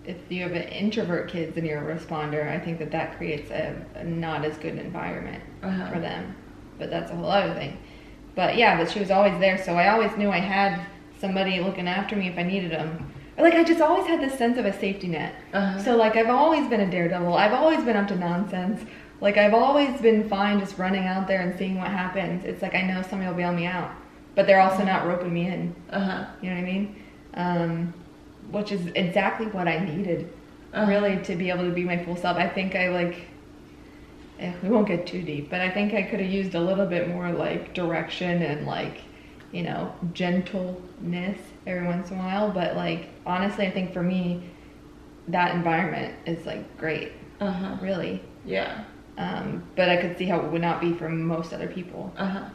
[SPEAKER 1] if you have an introvert kids and you're a responder, I think that creates a not as good environment for them. But that's a whole other thing. But yeah, but she was always there, so I always knew I had somebody looking after me if I needed them. Like, I just always had this sense of a safety net. So, like, I've always been a daredevil. I've always been up to nonsense. Like, I've always been fine just running out there and seeing what happens. It's like I know somebody will bail me out. But they're also not roping me in. You know what I mean? Which is exactly what I needed, really, to be able to be my full self. I think we won't get too deep, but I think I could have used a little bit more, like, direction and, like, you know, gentleness every once in a while. But, like, honestly, I think for me, that environment is, like, great. Really.
[SPEAKER 2] Yeah.
[SPEAKER 1] But I could see how it would not be for most other people.
[SPEAKER 2] Yeah.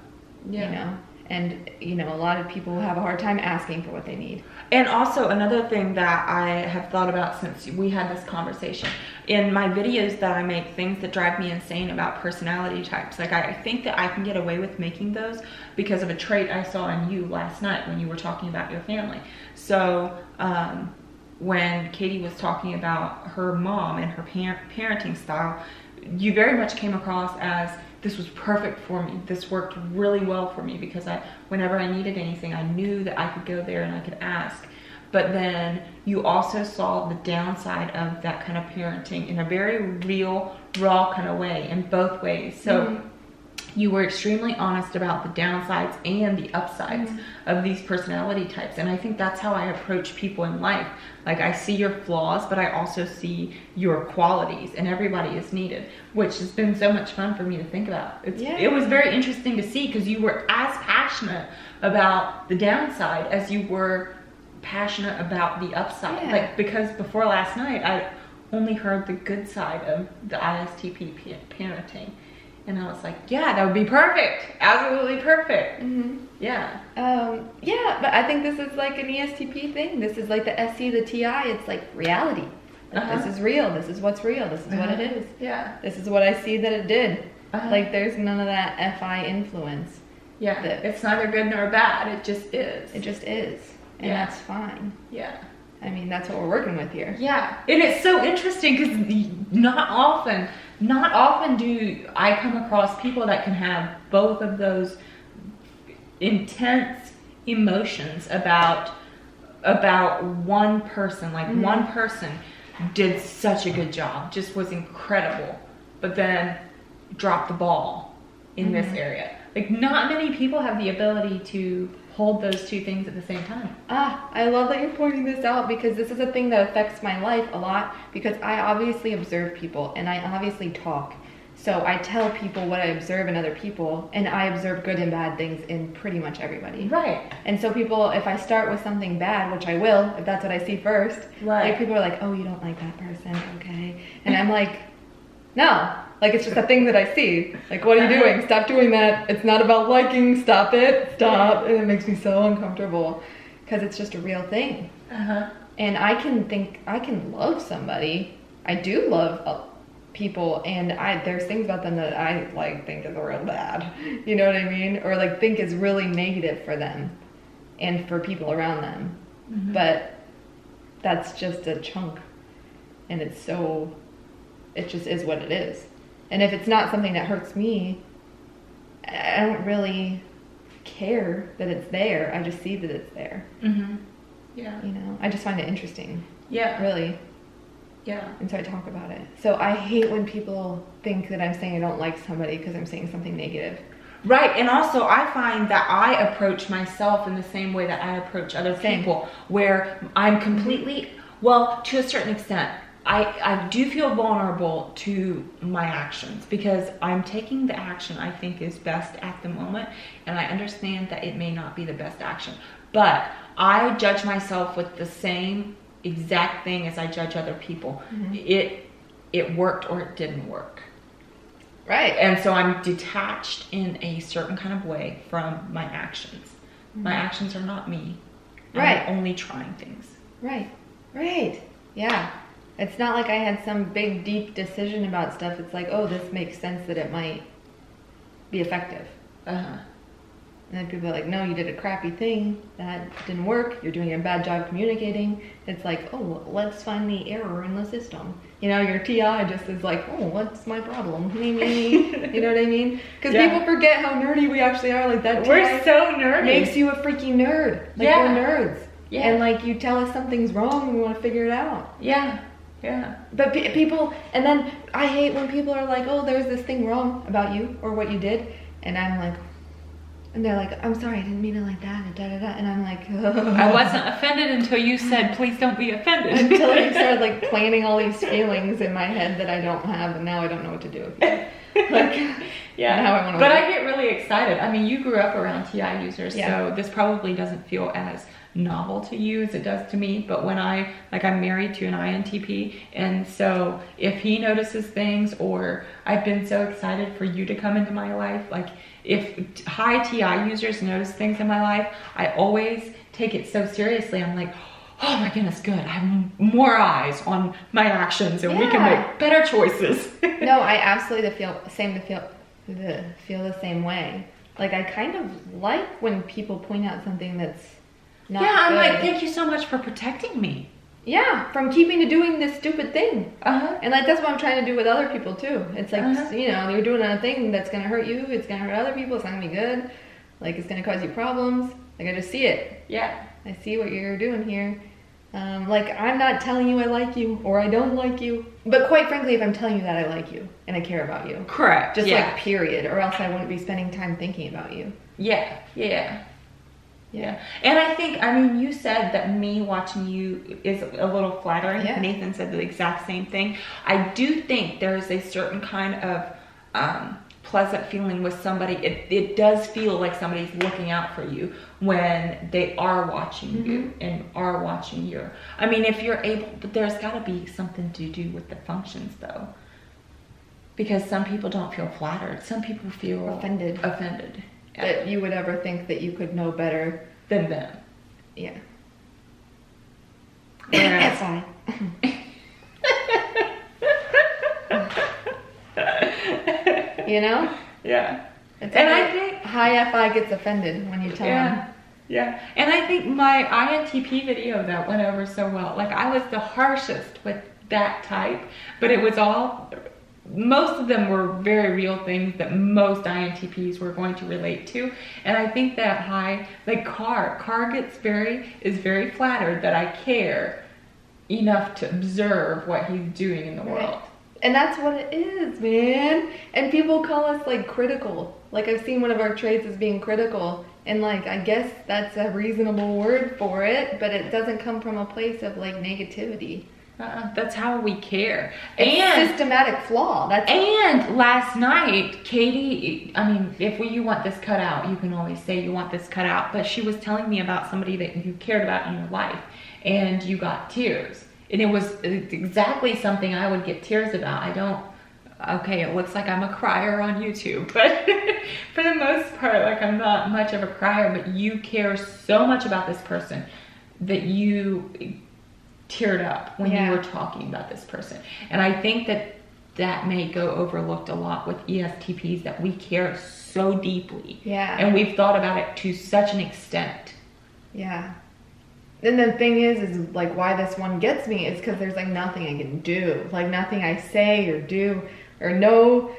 [SPEAKER 1] You know? And, you know, a lot of people have a hard time asking for what they need.
[SPEAKER 2] And also another thing that I have thought about since we had this conversation, in my videos that I make, things that drive me insane about personality types, like I think that I can get away with making those because of a trait I saw in you last night when you were talking about your family. So when Katie was talking about her mom and her parenting style, you very much came across as, this was perfect for me. This worked really well for me because whenever I needed anything, I knew that I could go there and I could ask. But then you also saw the downside of that kind of parenting in a very real, raw kind of way, in both ways. So you were extremely honest about the downsides and the upsides of these personality types. And I think that's how I approach people in life. Like, I see your flaws, but I also see your qualities, and everybody is needed, which has been so much fun for me to think about. It was very interesting to see because you were as passionate about the downside as you were passionate about the upside. Like, because before last night, I only heard the good side of the ISTP parenting. And I was like, yeah, that would be perfect. Absolutely perfect. Yeah.
[SPEAKER 1] Yeah, but I think this is like an ESTP thing. This is like the SC, the TI. It's like reality. Like, this is real. This is what's real. This is what it is.
[SPEAKER 2] Yeah.
[SPEAKER 1] This is what I see that it did. Like, there's none of that FI influence.
[SPEAKER 2] Yeah. It's neither good nor bad. It just is.
[SPEAKER 1] It just is. And that's fine.
[SPEAKER 2] Yeah.
[SPEAKER 1] I mean, that's what we're working with here.
[SPEAKER 2] Yeah. And it's so interesting because not often do I come across people that can have both of those intense emotions about one person. Like, one person did such a good job, just was incredible, but then dropped the ball in this area. Like, not many people have the ability to hold those two things at the same time.
[SPEAKER 1] I love that you're pointing this out because this is a thing that affects my life a lot because I obviously observe people and I obviously talk. So I tell people what I observe in other people, and I observe good and bad things in pretty much everybody.
[SPEAKER 2] Right.
[SPEAKER 1] And so people, if I start with something bad, which I will, if that's what I see first, like, people are like, oh, you don't like that person, okay. And I'm like, no, Like, it's just a thing that I see. Like, what are you doing? Stop doing that. It's not about liking. Stop it. Stop. And it makes me so uncomfortable because it's just a real thing. And I can love somebody. I do love people, and there's things about them that I like think is real bad. You know what I mean? Or like think is really negative for them and for people around them. But that's just a chunk, and it just is what it is. And if it's not something that hurts me, I don't really care that it's there. I just see that it's there.
[SPEAKER 2] Yeah.
[SPEAKER 1] You know, I just find it interesting.
[SPEAKER 2] Yeah.
[SPEAKER 1] Really.
[SPEAKER 2] Yeah.
[SPEAKER 1] And so I talk about it. So I hate when people think that I'm saying I don't like somebody because I'm saying something negative.
[SPEAKER 2] Right, and also I find that I approach myself in the same way that I approach other people, where I'm completely, well, to a certain extent, I do feel vulnerable to my actions because I'm taking the action I think is best at the moment, and I understand that it may not be the best action, but I judge myself with the same exact thing as I judge other people. It worked or it didn't work.
[SPEAKER 1] Right.
[SPEAKER 2] And so I'm detached in a certain kind of way from my actions. My actions are not me.
[SPEAKER 1] Right.
[SPEAKER 2] I'm only trying things.
[SPEAKER 1] Right. Yeah. It's not like I had some big, deep decision about stuff. It's like, oh, this makes sense that it might be effective. And then people are like, no, you did a crappy thing. That didn't work. You're doing a bad job communicating. It's like, oh, let's find the error in the system. You know, your TI just is like, oh, what's my problem? You know what I mean? Because people forget how nerdy we actually are. Like that
[SPEAKER 2] We're
[SPEAKER 1] TI
[SPEAKER 2] so nerdy.
[SPEAKER 1] makes you a freaking nerd. Like we're nerds. Yeah. And like you tell us something's wrong and we want to figure it out.
[SPEAKER 2] Yeah.
[SPEAKER 1] But people, and then I hate when people are like, oh, there's this thing wrong about you or what you did. And I'm like, and they're like, I'm sorry, I didn't mean it like that, and da-da-da. And I'm like,
[SPEAKER 2] I wasn't offended until you said, please don't be offended.
[SPEAKER 1] Until you started like planning all these feelings in my head that I don't have, and now I don't know what to do with you. Like, how I want to
[SPEAKER 2] But I get really excited. I mean, you grew up around TI users, so this probably doesn't feel as novel to you as it does to me. But when I'm married to an INTP, and so if he notices things, or I've been so excited for you to come into my life, like if high TI users notice things in my life, I always take it so seriously. I'm like, oh my goodness, good. I have more eyes on my actions, and we can make better choices.
[SPEAKER 1] No, I absolutely feel the same way. Like I kind of like when people point out something that's not
[SPEAKER 2] I'm
[SPEAKER 1] good.
[SPEAKER 2] like, thank you so much for protecting me.
[SPEAKER 1] Yeah, from doing this stupid thing. And like that's what I'm trying to do with other people too. It's like, you know, you're doing a thing that's gonna hurt you, it's gonna hurt other people, it's not gonna be good. Like it's gonna cause you problems. Like I just see it. Yeah. I see what you're doing here. Like I'm not telling you I like you or I don't like you. But quite frankly, if I'm telling you that I like you and I care about you.
[SPEAKER 2] Correct.
[SPEAKER 1] Just like period. Or else I wouldn't be spending time thinking about you.
[SPEAKER 2] Yeah. And I think, I mean, you said that me watching you is a little flattering. Nathan said the exact same thing. I do think there's a certain kind of pleasant feeling with somebody. It does feel like somebody's looking out for you when they are watching you and are watching you. I mean, if you're able, but there's got to be something to do with the functions though. Because some people don't feel flattered. Some people feel offended.
[SPEAKER 1] That you would ever think that you could know better
[SPEAKER 2] than them.
[SPEAKER 1] Yeah.
[SPEAKER 2] That's
[SPEAKER 1] fine. You know?
[SPEAKER 2] Yeah.
[SPEAKER 1] And I think high FI gets offended when you tell them.
[SPEAKER 2] Yeah. And I think my INTP video that went over so well. Like I was the harshest with that type, but it was all, most of them were very real things that most INTPs were going to relate to. And I think that like Car is very flattered that I care enough to observe what he's doing in the world.
[SPEAKER 1] And that's what it is, man. And people call us like critical. Like I've seen one of our traits as being critical. And like, I guess that's a reasonable word for it, but it doesn't come from a place of like negativity.
[SPEAKER 2] That's how we care.
[SPEAKER 1] It's systematic flaw.
[SPEAKER 2] And last night, Katie, I mean, if you want this cut out, you can always say you want this cut out, but she was telling me about somebody that you cared about in your life, and you got tears. And it was exactly something I would get tears about. I don't okay, it looks like I'm a crier on YouTube, but for the most part, like, I'm not much of a crier, but you care so much about this person that you teared up when you were talking about this person. And I think that may go overlooked a lot with ESTPs, that we care so deeply.
[SPEAKER 1] Yeah.
[SPEAKER 2] And we've thought about it to such an extent.
[SPEAKER 1] Yeah. And the thing is like, why this one gets me is because there's like nothing I can do. Like nothing I say or do or nothing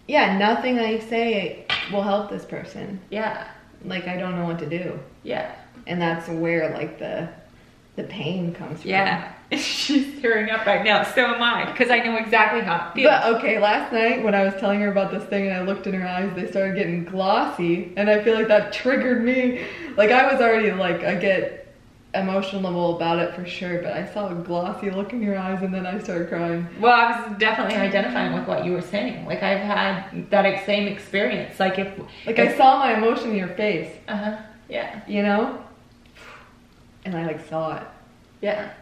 [SPEAKER 1] I say will help this person.
[SPEAKER 2] Yeah.
[SPEAKER 1] Like I don't know what to do.
[SPEAKER 2] Yeah.
[SPEAKER 1] And that's where like the pain comes from.
[SPEAKER 2] Yeah. She's tearing up right now. So am I, because I know exactly how it feels.
[SPEAKER 1] But okay, last night when I was telling her about this thing and I looked in her eyes, they started getting glossy, and I feel like that triggered me. Like I was already like, I get emotional about it for sure, but I saw a glossy look in your eyes and then I started crying.
[SPEAKER 2] Well, I was definitely identifying with what you were saying. Like I've had that same experience. Like
[SPEAKER 1] I saw my emotion in your face.
[SPEAKER 2] Yeah.
[SPEAKER 1] You know? And I like saw it.
[SPEAKER 2] Yeah.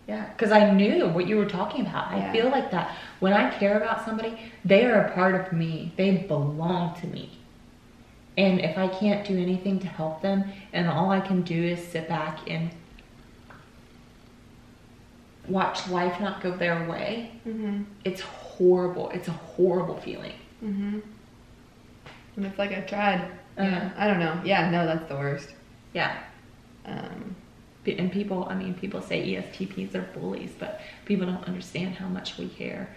[SPEAKER 2] Yeah. Because I knew what you were talking about. I feel like that when I care about somebody, they are a part of me. They belong to me. And if I can't do anything to help them, and all I can do is sit back and watch life not go their way, it's horrible. It's a horrible feeling.
[SPEAKER 1] And it's like I tried. I don't know. Yeah, no, that's the worst.
[SPEAKER 2] Yeah. And people say ESTPs are bullies, but people don't understand how much we care.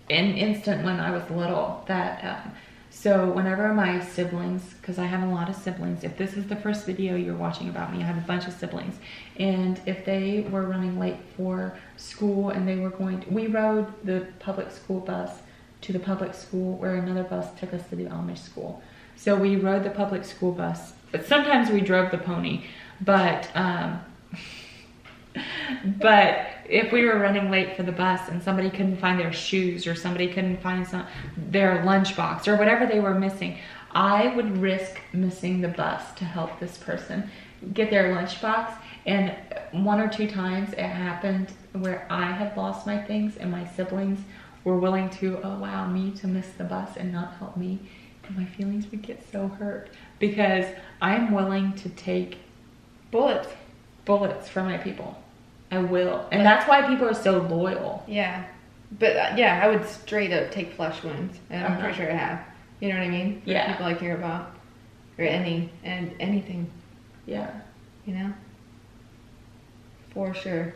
[SPEAKER 2] An instant when I was little that, so whenever my siblings, because I have a lot of siblings, if this is the first video you're watching about me, I have a bunch of siblings, and if they were running late for school and they were we rode the public school bus to the public school where another bus took us to the Amish school. So we rode the public school bus, but sometimes we drove the pony, but if we were running late for the bus and somebody couldn't find their shoes, or somebody couldn't find their lunchbox or whatever they were missing, I would risk missing the bus to help this person get their lunchbox. And 1 or 2 times it happened where I had lost my things and my siblings were willing to allow me to miss the bus and not help me. And my feelings would get so hurt because I'm willing to take bullets for my people. I will. And that's why people are so loyal.
[SPEAKER 1] Yeah. But I would straight up take flesh wounds. And I'm pretty sure I have. You know what I mean? For people I care about. Or anything.
[SPEAKER 2] Yeah.
[SPEAKER 1] You know? For sure.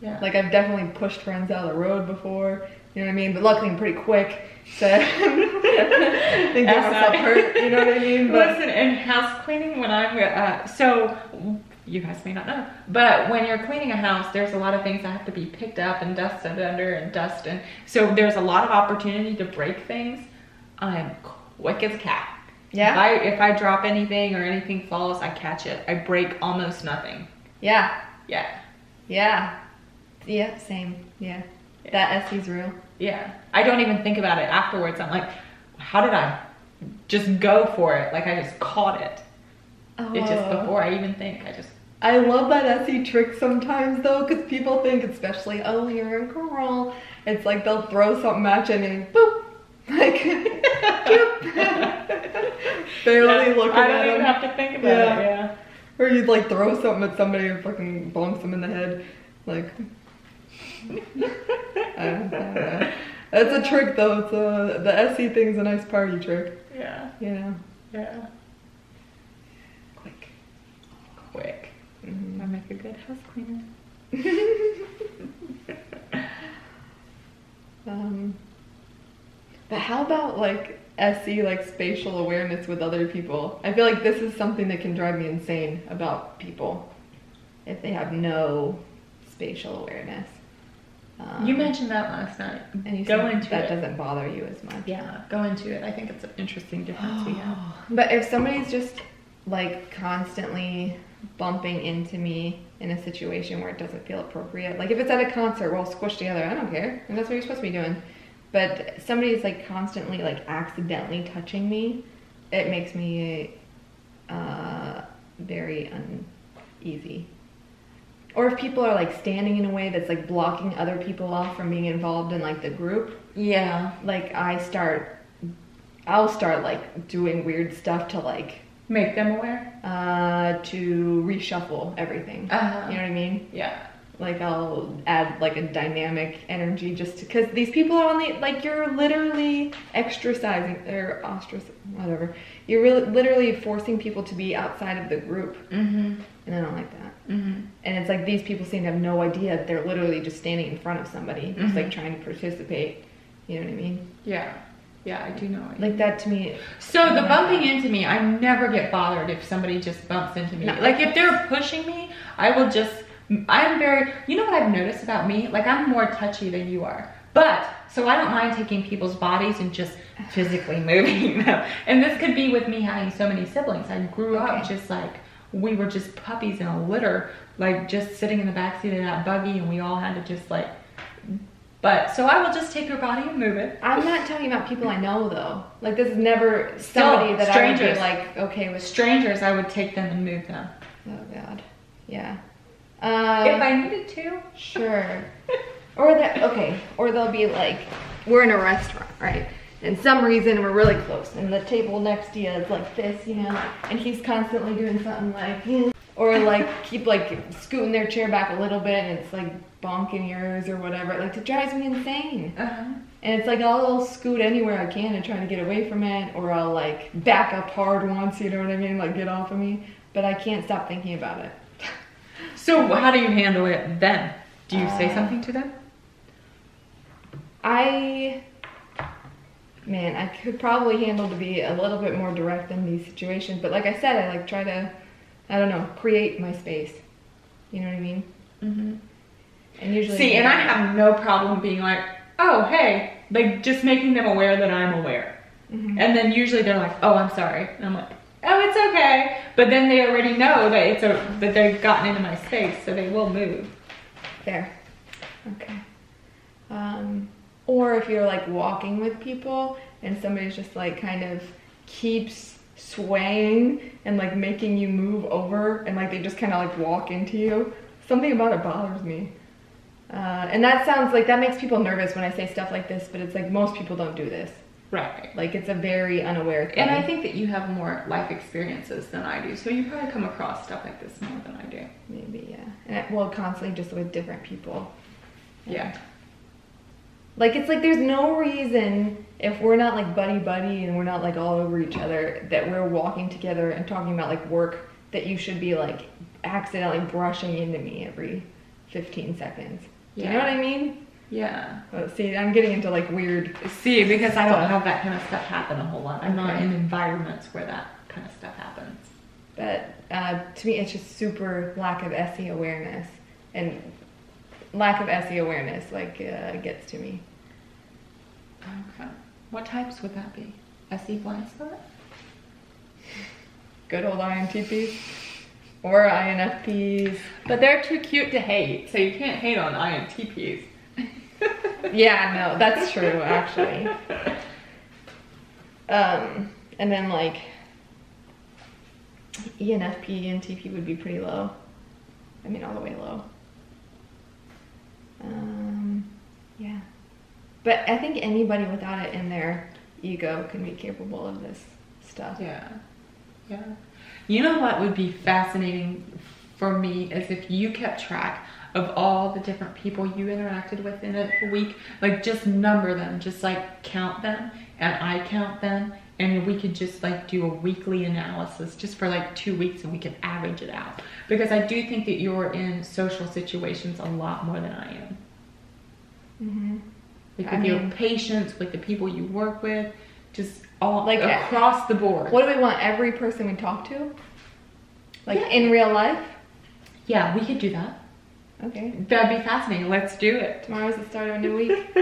[SPEAKER 2] Yeah.
[SPEAKER 1] Like I've definitely pushed friends out of the road before. You know what I mean? But luckily I'm pretty quick. So I didn't get myself hurt. You know what I mean? But
[SPEAKER 2] listen, in house cleaning when I'm so you guys may not know, but when you're cleaning a house, there's a lot of things that have to be picked up and dusted under and dust, and so there's a lot of opportunity to break things. I'm quick as a cat.
[SPEAKER 1] Yeah.
[SPEAKER 2] If I drop anything or anything falls, I catch it. I break almost nothing.
[SPEAKER 1] Yeah.
[SPEAKER 2] Yeah.
[SPEAKER 1] Yeah. Yeah. Same. Yeah. That SE's real.
[SPEAKER 2] Yeah. I don't even think about it afterwards. I'm like, how did I just go for it? Like I just caught it. It just before I even think,
[SPEAKER 1] I love that SE trick sometimes though, because people think, especially, oh, you're a girl. It's like they'll throw something at you and boop, like, barely looking at them.
[SPEAKER 2] I don't even have to think about it. Yeah.
[SPEAKER 1] Or you'd like throw something at somebody and fucking bonks them in the head, like. I don't know. That's a trick though. It's the SE thing's a nice party trick.
[SPEAKER 2] Yeah.
[SPEAKER 1] You know.
[SPEAKER 2] Yeah. Quick. I make a good house cleaner.
[SPEAKER 1] But how about like SE, like spatial awareness with other people? I feel like this is something that can drive me insane about people if they have no spatial awareness.
[SPEAKER 2] You mentioned that last night.
[SPEAKER 1] And you said that doesn't bother you as much.
[SPEAKER 2] Yeah, go into it. I think it's an interesting difference we have.
[SPEAKER 1] But if somebody's just like constantly bumping into me in a situation where it doesn't feel appropriate, like if it's at a concert, we're all squished together, I don't care, and that's what you're supposed to be doing. But somebody's like constantly like accidentally touching me, it makes me very uneasy. Or if people are like standing in a way that's like blocking other people off from being involved in like the group,
[SPEAKER 2] Yeah.
[SPEAKER 1] like I'll start like doing weird stuff to like
[SPEAKER 2] Make them aware?
[SPEAKER 1] to reshuffle everything.
[SPEAKER 2] Uh-huh.
[SPEAKER 1] You know what I mean?
[SPEAKER 2] Yeah.
[SPEAKER 1] Like I'll add like a dynamic energy just because these people are only like you're literally extrasizing or whatever. You're really literally forcing people to be outside of the group, and I don't like that. And it's like these people seem to have no idea that they're literally just standing in front of somebody, just like trying to participate. You know what I mean?
[SPEAKER 2] Yeah. Yeah, I do know.
[SPEAKER 1] Like that to me.
[SPEAKER 2] So the bumping into me, I never get bothered if somebody just bumps into me.
[SPEAKER 1] No.
[SPEAKER 2] Like if they're pushing me, I'm very, you know what I've noticed about me? Like I'm more touchy than you are. But, so I don't mind taking people's bodies and just physically moving them. And this could be with me having so many siblings. I grew up just like, we were just puppies in a litter, like just sitting in the backseat of that buggy and we all had to just like, but, so I will just take her body and move it.
[SPEAKER 1] I'm not talking about people I know though. Like this is never somebody that
[SPEAKER 2] strangers.
[SPEAKER 1] I would be like, okay with.
[SPEAKER 2] Strangers, I would take them and move them.
[SPEAKER 1] Oh God. Yeah.
[SPEAKER 2] If I needed to.
[SPEAKER 1] Sure. Or they'll be like, we're in a restaurant, right? And some reason we're really close, and the table next to you is like this, you know, and he's constantly doing something like, or like keep like scooting their chair back a little bit, and it's like bonking yours or whatever. Like it drives me insane. And it's like I'll scoot anywhere I can and try to get away from it, or I'll like back up hard once, you know what I mean? Like get off of me, but I can't stop thinking about it.
[SPEAKER 2] So how do you handle it then? Do you say something to them?
[SPEAKER 1] I could probably handle to be a little bit more direct in these situations, but like I said, I like try to, I don't know, create my space. You know what I mean? And usually,
[SPEAKER 2] see, and I have no problem being like, oh, hey, like just making them aware that I'm aware. And then usually they're like, oh, I'm sorry. And I'm like, oh, it's okay. But then they already know that that they've gotten into my space, so they will move.
[SPEAKER 1] Fair. Okay. Or if you're like walking with people and somebody's just like kind of keeps swaying and like making you move over and like they just kind of like walk into you, something about it bothers me. And that sounds like that makes people nervous when I say stuff like this, but it's like most people don't do this.
[SPEAKER 2] Right.
[SPEAKER 1] Like it's a very unaware thing.
[SPEAKER 2] And I think that you have more life experiences than I do, so you probably come across stuff like this more than I do.
[SPEAKER 1] Maybe, yeah. And constantly just with different people.
[SPEAKER 2] Yeah.
[SPEAKER 1] Like it's like there's no reason if we're not like buddy and we're not like all over each other that we're walking together and talking about like work that you should be like accidentally brushing into me every 15 seconds. Do you know what I mean?
[SPEAKER 2] Yeah.
[SPEAKER 1] Oh, see, I'm getting into like weird.
[SPEAKER 2] See, because I don't have that kind of stuff happen a whole lot. I'm not in environments where that kind of stuff happens.
[SPEAKER 1] But to me, it's just super lack of SE awareness, and lack of SE awareness like gets to me.
[SPEAKER 2] Okay. What types would that be? SE blind spot?
[SPEAKER 1] Good old INTPs or INFPs.
[SPEAKER 2] But they're too cute to hate, so you can't hate on INTPs.
[SPEAKER 1] Yeah, no, that's true, actually. And then like ENFP, ENTP would be pretty low. I mean, all the way low. Yeah. But I think anybody without it in their ego can be capable of this stuff.
[SPEAKER 2] Yeah. Yeah. You know what would be fascinating for me is if you kept track of all the different people you interacted with in a week, like just number them, just like count them, and I count them, and we could just like do a weekly analysis just for like 2 weeks and we could average it out. Because I do think that you're in social situations a lot more than I am. Like with your patients, with the people you work with, just all like across the board.
[SPEAKER 1] What do we want every person we talk to? Like in real life?
[SPEAKER 2] Yeah, we could do that.
[SPEAKER 1] Okay.
[SPEAKER 2] That'd be fascinating. Let's do it.
[SPEAKER 1] Tomorrow's the start of a new week.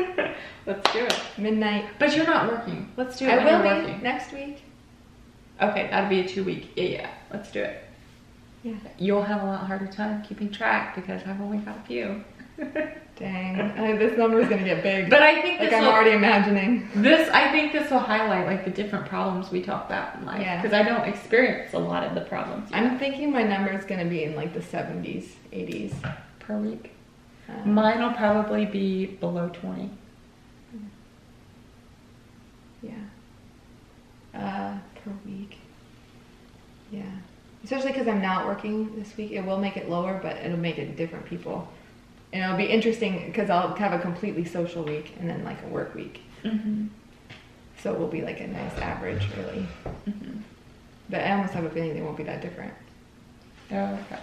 [SPEAKER 2] Let's do it.
[SPEAKER 1] Midnight.
[SPEAKER 2] But you're not working. Let's do it.
[SPEAKER 1] I will be
[SPEAKER 2] working.
[SPEAKER 1] next week.
[SPEAKER 2] Okay, that'd be a 2 week. Yeah. Let's do it.
[SPEAKER 1] Yeah.
[SPEAKER 2] You'll have a lot harder time keeping track because I've only got a few.
[SPEAKER 1] Dang, this number is gonna get big.
[SPEAKER 2] But I think
[SPEAKER 1] like I'm already imagining.
[SPEAKER 2] I think this will highlight like the different problems we talk about in life.
[SPEAKER 1] Yeah.
[SPEAKER 2] Because I don't experience a lot of the problems.
[SPEAKER 1] I'm thinking my number is gonna be in like the 70s, 80s
[SPEAKER 2] per week. Mine will probably be below 20.
[SPEAKER 1] Yeah. Per week. Yeah. Especially because I'm not working this week. It will make it lower, but it'll make it different people. And it'll be interesting because I'll have a completely social week and then like a work week.
[SPEAKER 2] Mm-hmm.
[SPEAKER 1] So it will be like a nice average, really.
[SPEAKER 2] Mm-hmm.
[SPEAKER 1] But I almost have a feeling they won't be that different.
[SPEAKER 2] Oh, okay.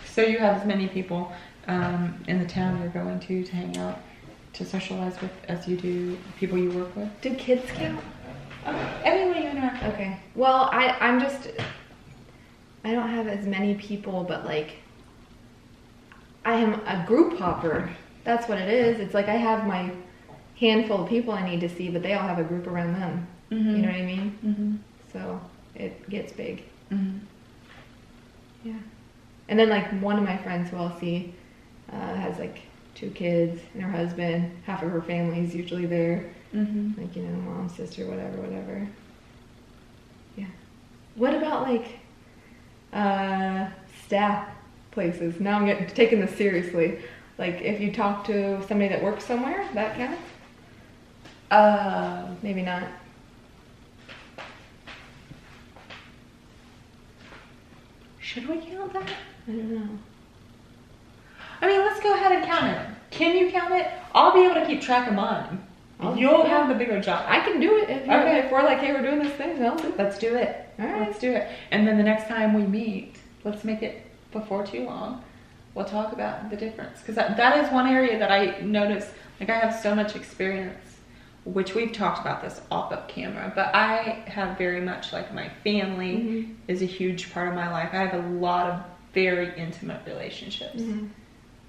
[SPEAKER 2] So you have as many people in the town you're going to hang out, to socialize with, as you do people you work with?
[SPEAKER 1] Do kids count?
[SPEAKER 2] Everyone you interact with.
[SPEAKER 1] Okay. Well, I don't have as many people, but like I am a group hopper. That's what it is. It's like I have my handful of people I need to see, but they all have a group around them.
[SPEAKER 2] Mm-hmm.
[SPEAKER 1] You know what I mean?
[SPEAKER 2] Mm-hmm.
[SPEAKER 1] So it gets big.
[SPEAKER 2] Mm-hmm.
[SPEAKER 1] Yeah. And then like one of my friends who I'll see has like 2 kids and her husband. Half of her family is usually there.
[SPEAKER 2] Mm-hmm.
[SPEAKER 1] Like, you know, mom, sister, whatever. Yeah. What about like staff places? Now I'm taking this seriously. Like if you talk to somebody that works somewhere, that counts? Maybe not.
[SPEAKER 2] Should we count that?
[SPEAKER 1] I don't know.
[SPEAKER 2] I mean, let's go ahead and count it. Can you count it? I'll be able to keep track of mine. You'll have the bigger job.
[SPEAKER 1] I can do it if we're like, hey, we're doing this thing, I'll do it.
[SPEAKER 2] Let's do it.
[SPEAKER 1] All right.
[SPEAKER 2] Let's do it. And then the next time we meet, let's make it before too long. We'll talk about the difference. Because that is one area that I notice, like I have so much experience, which we've talked about this off of camera, but I have very much like my family
[SPEAKER 1] Mm-hmm.
[SPEAKER 2] is a huge part of my life. I have a lot of very intimate relationships.
[SPEAKER 1] Mm-hmm.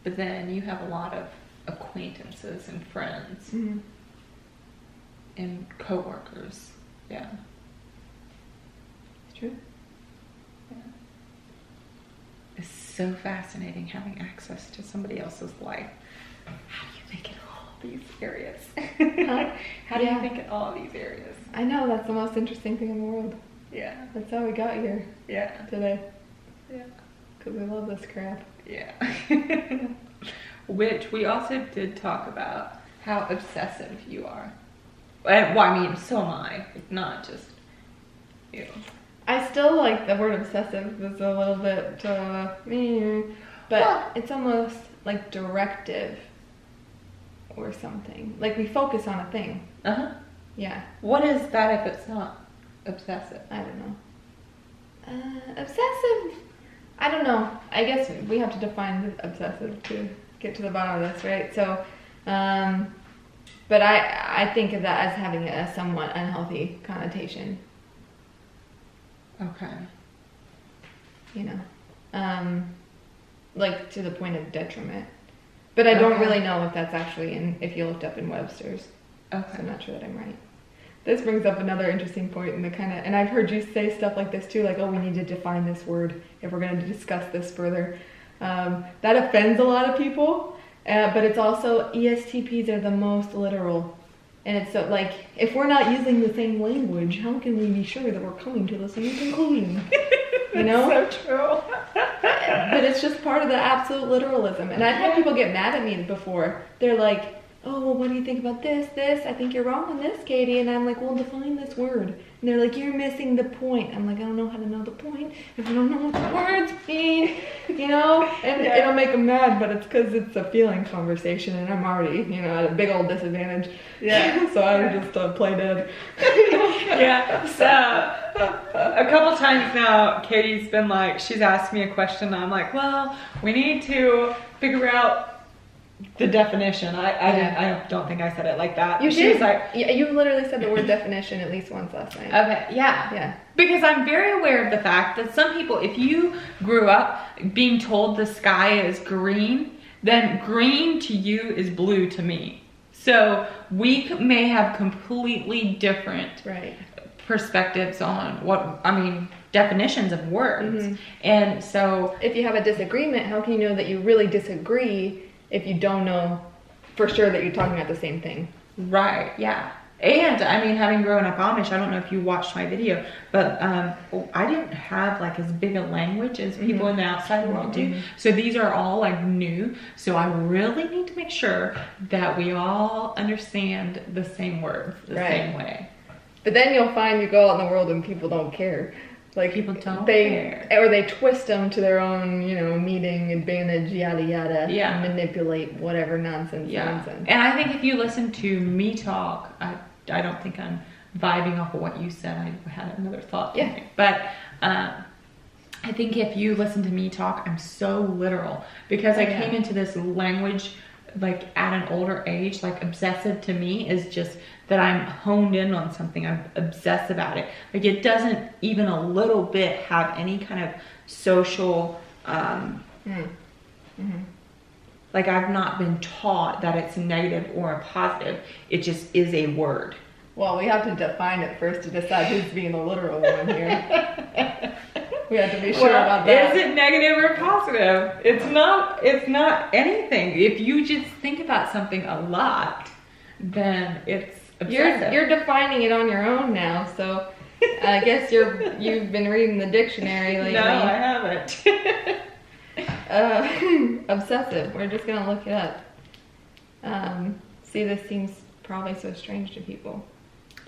[SPEAKER 2] But then you have a lot of acquaintances and friends.
[SPEAKER 1] Mm-hmm.
[SPEAKER 2] And coworkers. Yeah.
[SPEAKER 1] It's true.
[SPEAKER 2] Yeah. It's so fascinating having access to somebody else's life. How do you think in all these areas?
[SPEAKER 1] Huh?
[SPEAKER 2] How do you think in all these areas?
[SPEAKER 1] I know, that's the most interesting thing in the world.
[SPEAKER 2] Yeah.
[SPEAKER 1] That's how we got here
[SPEAKER 2] Yeah.
[SPEAKER 1] today.
[SPEAKER 2] Yeah.
[SPEAKER 1] Because we love this crap.
[SPEAKER 2] Yeah. Which we also did talk about how obsessive you are. Well, I mean, so am I. Not just you.
[SPEAKER 1] I still like the word obsessive. It's a little bit, but it's almost like directive or something. Like we focus on a thing.
[SPEAKER 2] Uh-huh.
[SPEAKER 1] Yeah.
[SPEAKER 2] What is that if it's not obsessive?
[SPEAKER 1] I don't know. Obsessive. I don't know. I guess we have to define obsessive to get to the bottom of this, right? So, but I think of that as having a somewhat unhealthy connotation.
[SPEAKER 2] Okay.
[SPEAKER 1] You know, like to the point of detriment. But I don't really know if that's actually if you looked up in Webster's.
[SPEAKER 2] Okay.
[SPEAKER 1] So I'm not sure that I'm right. This brings up another interesting point in the and I've heard you say stuff like this too, like, oh, we need to define this word if we're going to discuss this further. That offends a lot of people, but it's also ESTPs are the most literal. And it's so, like, if we're not using the same language, how can we be sure that we're coming to the same conclusion? You know?
[SPEAKER 2] That's so true.
[SPEAKER 1] But it's just part of the absolute literalism. And I've had people get mad at me before. They're like, oh, well, what do you think about this? I think you're wrong on this, Katie. And I'm like, well, define this word. And they're like, you're missing the point. I'm like, I don't know how to know the point if I don't know what the words mean, you know? And it'll make them mad, but it's because it's a feeling conversation, and I'm already, you know, at a big old disadvantage.
[SPEAKER 2] Yeah.
[SPEAKER 1] So I just play dead.
[SPEAKER 2] Yeah. So a couple times now, Katie's been like, she's asked me a question, and I'm like, well, we need to figure out the definition. I don't think I said it like that.
[SPEAKER 1] You
[SPEAKER 2] She
[SPEAKER 1] did.
[SPEAKER 2] was like,
[SPEAKER 1] Yeah, you literally said the word definition at least once last night.
[SPEAKER 2] okay, yeah.
[SPEAKER 1] Yeah.
[SPEAKER 2] Because I'm very aware of the fact that some people, if you grew up being told the sky is green, then green to you is blue to me. So we may have completely different
[SPEAKER 1] Right.
[SPEAKER 2] perspectives on definitions of words.
[SPEAKER 1] Mhm.
[SPEAKER 2] And so,
[SPEAKER 1] If you have a disagreement, how can you know that you really disagree if you don't know for sure that you're talking about the same thing.
[SPEAKER 2] Right, yeah. And I mean, having grown up Amish, I don't know if you watched my video, but I didn't have like as big a language as people in the outside world do. So these are all like new. So I really need to make sure that we all understand the same words the same way.
[SPEAKER 1] But then you'll find you go out in the world and people don't care. Like
[SPEAKER 2] people don't care.
[SPEAKER 1] Or they twist them to their own, you know, meeting advantage, yada yada. Yeah. Manipulate whatever nonsense. Nonsense.
[SPEAKER 2] And I think if you listen to me talk, I don't think I'm vibing off of what you said. I had another thought. Yeah. But I think if you listen to me talk, I'm so literal because I came into this language like at an older age. Like obsessive to me is just that I'm honed in on something. I'm obsessed about it. Like it doesn't even a little bit have any kind of social like I've not been taught that it's negative or a positive. It just is a word.
[SPEAKER 1] Well, we have to define it first to decide who's being the literal one here. We have to be sure about that.
[SPEAKER 2] Is it negative or positive? It's not anything. If you just think about something a lot, then it's obsessive. You're
[SPEAKER 1] defining it on your own now, so I guess you've been reading the dictionary lately.
[SPEAKER 2] No, I haven't.
[SPEAKER 1] Obsessive. We're just gonna look it up. See, this seems probably so strange to people.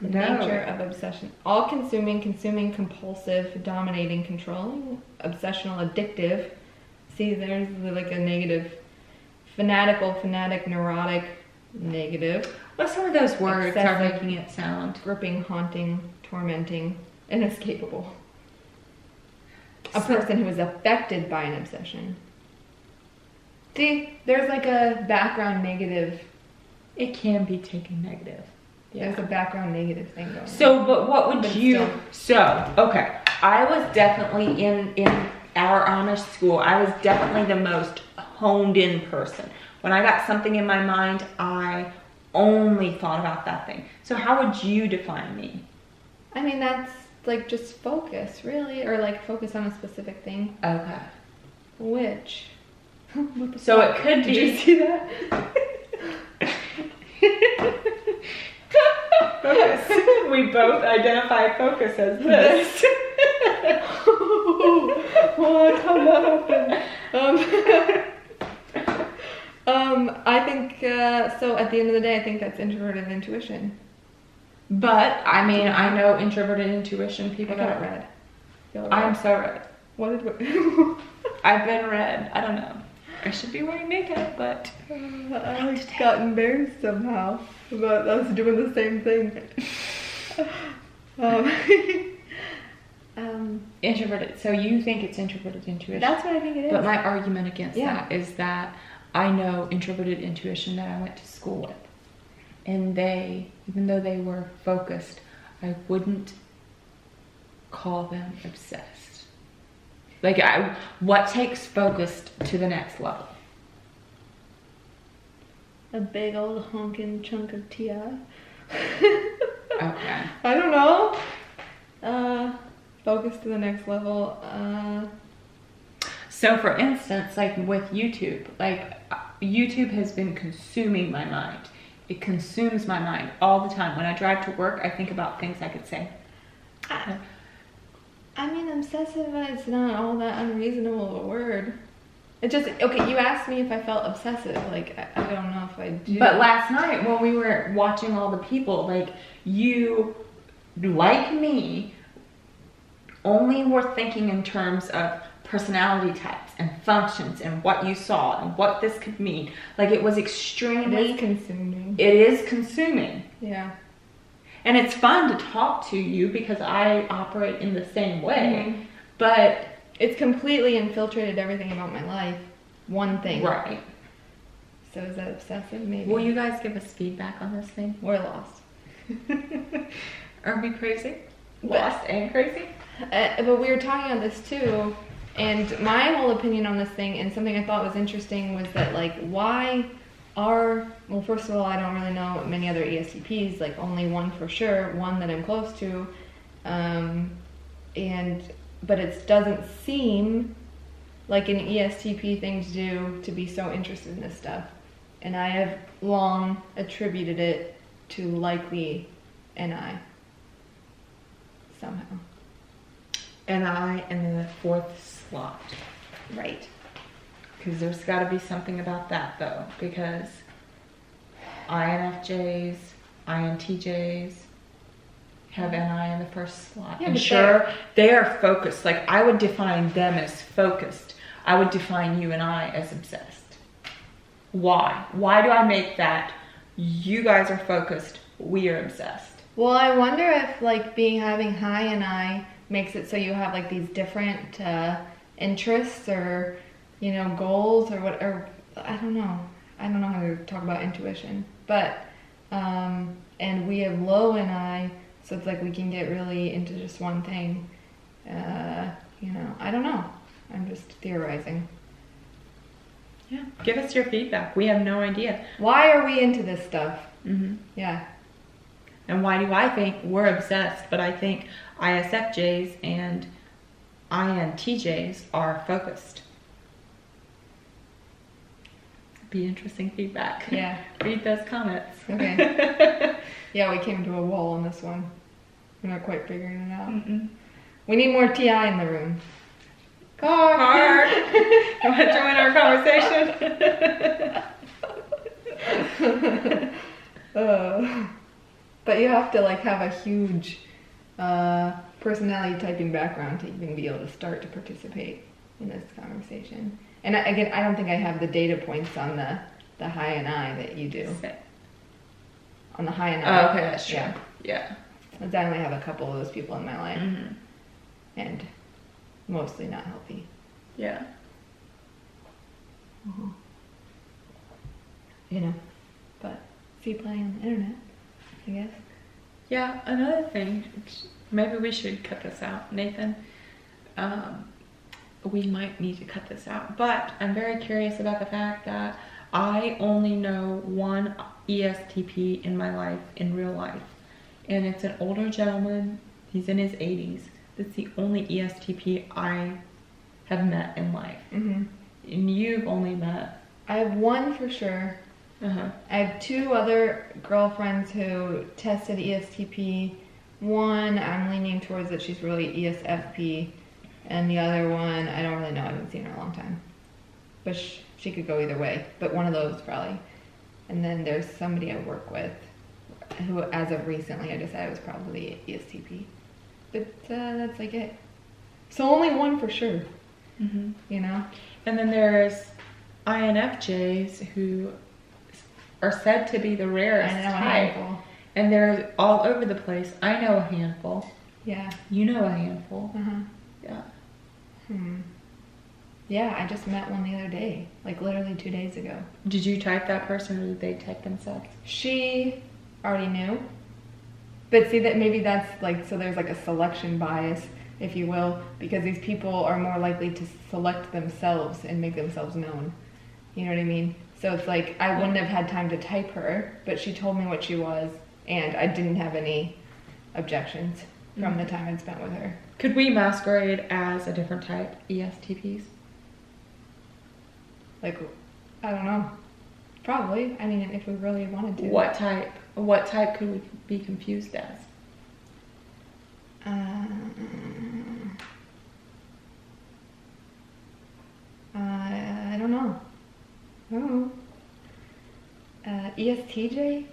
[SPEAKER 1] The nature of obsession: all-consuming, consuming, compulsive, dominating, controlling, obsessional, addictive. See, there's like a negative. Fanatical, fanatic, neurotic, negative.
[SPEAKER 2] What some of those words are making it sound?
[SPEAKER 1] Gripping, haunting, tormenting, inescapable. A person who is affected by an obsession. See, there's like a background negative.
[SPEAKER 2] It can be taken negative.
[SPEAKER 1] Yeah. There's a background negative thing going on.
[SPEAKER 2] So, but what would you... So, okay. I was definitely in our Amish school, I was definitely the most honed in person. When I got something in my mind, I only thought about that thing. So how would you define me?
[SPEAKER 1] I mean, that's like just focus, really, or like focus on a specific thing.
[SPEAKER 2] Okay.
[SPEAKER 1] Which?
[SPEAKER 2] So it could be.
[SPEAKER 1] Did you see that?
[SPEAKER 2] Focus. We both identify focus as this.
[SPEAKER 1] What? How'd that happen? I think so. At the end of the day, I think that's introverted intuition.
[SPEAKER 2] But I mean, I know introverted intuition people
[SPEAKER 1] got red.
[SPEAKER 2] I'm so red.
[SPEAKER 1] What did we?
[SPEAKER 2] I've been red. I don't know. I should be wearing makeup, but
[SPEAKER 1] I got embarrassed somehow about us doing the same thing.
[SPEAKER 2] Introverted. So you think it's introverted intuition?
[SPEAKER 1] That's what I think it is.
[SPEAKER 2] But my argument against that is that I know introverted intuition that I went to school with. And they, even though they were focused, I wouldn't call them obsessed. Like, what takes focused to the next level?
[SPEAKER 1] A big old honking chunk of TI.
[SPEAKER 2] Okay.
[SPEAKER 1] I don't know. Focus to the next level.
[SPEAKER 2] So for instance, like with YouTube, like YouTube has been consuming my mind. It consumes my mind all the time. When I drive to work, I think about things I could say.
[SPEAKER 1] I mean, obsessive, it's not all that unreasonable of a word. It just, okay, you asked me if I felt obsessive. Like, I don't know if I do.
[SPEAKER 2] But last night when we were watching all the people, like, you, like me, only were thinking in terms of personality types and functions and what you saw and what this could mean. Like, it was extremely...
[SPEAKER 1] It is consuming.
[SPEAKER 2] It is consuming.
[SPEAKER 1] Yeah.
[SPEAKER 2] And it's fun to talk to you because I operate in the same way, but...
[SPEAKER 1] It's completely infiltrated everything about my life. One thing.
[SPEAKER 2] Right.
[SPEAKER 1] So is that obsessive? Maybe.
[SPEAKER 2] Will you guys give us feedback on this thing?
[SPEAKER 1] We're lost.
[SPEAKER 2] Are we crazy? Lost and crazy?
[SPEAKER 1] But we were talking on this too, and my whole opinion on this thing, and something I thought was interesting, was that, like, why are, well, first of all, I don't really know many other ESTPs, like only one for sure, one that I'm close to, but it doesn't seem like an ESTP thing to do to be so interested in this stuff. and I have long attributed it to likely NI somehow.
[SPEAKER 2] NI in the 4th slot.
[SPEAKER 1] Right.
[SPEAKER 2] Because there's got to be something about that, though. Because INFJs, INTJs have NI in the 1st slot.
[SPEAKER 1] Yeah,
[SPEAKER 2] and
[SPEAKER 1] but
[SPEAKER 2] sure, they are focused. Like, I would define them as focused. I would define you and I as obsessed. Why? Why do I make that you guys are focused, we are obsessed?
[SPEAKER 1] Well, I wonder if like having high NI makes it so you have like these different interests or, you know, goals or what, or I don't know. I don't know how to talk about intuition, but, and we have low NI, so it's like we can get really into just one thing. You know, I don't know. I'm just theorizing.
[SPEAKER 2] Yeah, give us your feedback. We have no idea.
[SPEAKER 1] Why are we into this stuff?
[SPEAKER 2] Mm-hmm.
[SPEAKER 1] Yeah.
[SPEAKER 2] And why do I think we're obsessed? But I think ISFJs and INTJs are focused. Be interesting feedback.
[SPEAKER 1] Yeah.
[SPEAKER 2] Read those comments.
[SPEAKER 1] Okay. Yeah, we came to a wall on this one. We're not quite figuring it out.
[SPEAKER 2] Mm-mm.
[SPEAKER 1] We need more TI in the room.
[SPEAKER 2] Car. You want to join our conversation?
[SPEAKER 1] But you have to like have a huge personality typing background to even be able to start to participate in this conversation. And again, I don't think I have the data points on the high and I that you do. On the high and I.
[SPEAKER 2] Oh, okay, that's true. Yeah.
[SPEAKER 1] I only have a couple of those people in my life.
[SPEAKER 2] Mm-hmm.
[SPEAKER 1] And mostly not healthy.
[SPEAKER 2] Yeah.
[SPEAKER 1] Uh-huh. You know, but see playing on the internet, I guess.
[SPEAKER 2] Yeah, another thing, maybe we should cut this out, Nathan. We might need to cut this out, but I'm very curious about the fact that I only know one ESTP in my life, in real life, and it's an older gentleman. He's in his 80s. That's the only ESTP I have met in life.
[SPEAKER 1] Mm-hmm.
[SPEAKER 2] And you've only met?
[SPEAKER 1] I have one for sure.
[SPEAKER 2] Uh-huh.
[SPEAKER 1] I have two other girlfriends who tested ESTP. One, I'm leaning towards that she's really ESFP. And the other one, I don't really know. I haven't seen her in a long time. But she could go either way. But one of those probably. And then there's somebody I work with who, as of recently, I decided was probably ESTP. But that's like it. So only one for sure.
[SPEAKER 2] Mm-hmm.
[SPEAKER 1] You know?
[SPEAKER 2] And then there's INFJs who are said to be the rarest
[SPEAKER 1] I know a
[SPEAKER 2] type.
[SPEAKER 1] handful.
[SPEAKER 2] And they're all over the place. I know a handful.
[SPEAKER 1] Yeah.
[SPEAKER 2] You know a handful.
[SPEAKER 1] Uh-huh.
[SPEAKER 2] Yeah.
[SPEAKER 1] Yeah, I just met one the other day. Like literally 2 days ago.
[SPEAKER 2] Did you type that person or did they type themselves?
[SPEAKER 1] She already knew. But see that maybe that's like, so there's like a selection bias, if you will, because these people are more likely to select themselves and make themselves known. You know what I mean? So it's like, I wouldn't have had time to type her, but she told me what she was, and I didn't have any objections from the time I'd spent with her.
[SPEAKER 2] Could we masquerade as a different type, ESTPs?
[SPEAKER 1] Like, I don't know. Probably. I mean, if we really wanted to.
[SPEAKER 2] What type? What type could we be confused as?
[SPEAKER 1] I don't know. Oh. ESTJ?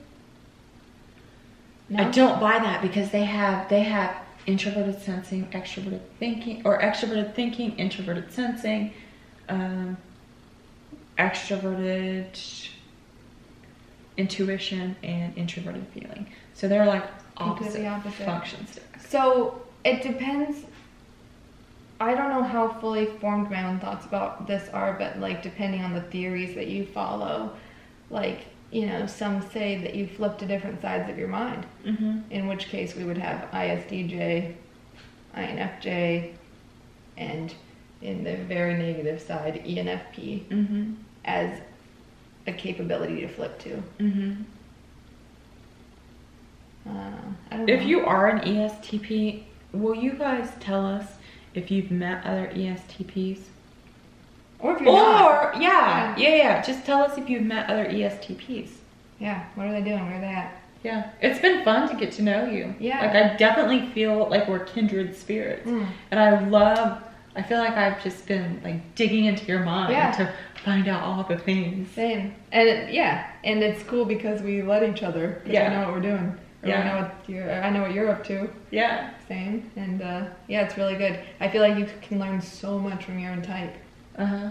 [SPEAKER 1] No?
[SPEAKER 2] I don't buy that because they have introverted sensing, extroverted thinking, or extroverted thinking, introverted sensing, extroverted intuition, and introverted feeling. So they're like opposite functions.
[SPEAKER 1] So it depends. I don't know how fully formed my own thoughts about this are, but like depending on the theories that you follow, like, you know, some say that you flip to different sides of your mind, in which case we would have ISTJ, INFJ, and in the very negative side, ENFP, as a capability to flip to. I don't know.
[SPEAKER 2] If you are an ESTP, will you guys tell us if you've met other ESTPs?
[SPEAKER 1] Or if you're not.
[SPEAKER 2] Yeah. Just tell us if you've met other ESTPs.
[SPEAKER 1] Yeah, what are they doing? Where are they at?
[SPEAKER 2] Yeah, it's been fun to get to know you.
[SPEAKER 1] Yeah.
[SPEAKER 2] Like, I definitely feel like we're kindred spirits. And I feel like I've just been, like, digging into your mind to find out all the things.
[SPEAKER 1] Same. And and it's cool because we let each other. Because we know what we're doing. Or we know I know what you're up to.
[SPEAKER 2] Yeah.
[SPEAKER 1] Same. And, it's really good. I feel like you can learn so much from your own type.
[SPEAKER 2] Uh-huh.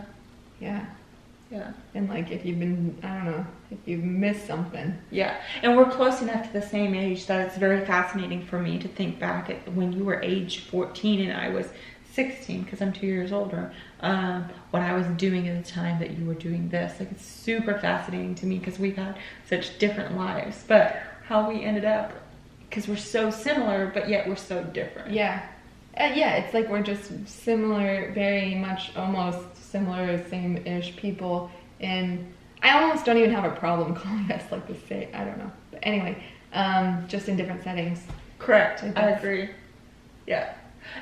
[SPEAKER 1] Yeah.
[SPEAKER 2] Yeah.
[SPEAKER 1] And, like, if you've missed something.
[SPEAKER 2] Yeah. And we're close enough to the same age that it's very fascinating for me to think back at when you were age 14 and I was 16, because I'm 2 years older, what I was doing at the time that you were doing this. Like, it's super fascinating to me because we've had such different lives, but how we ended up, because we're so similar, but yet we're so different.
[SPEAKER 1] Yeah. It's like we're just similar, very much almost similar, same-ish people, and I almost don't even have a problem calling us like the same, I don't know. But anyway, just in different settings.
[SPEAKER 2] Correct. I agree. Yeah.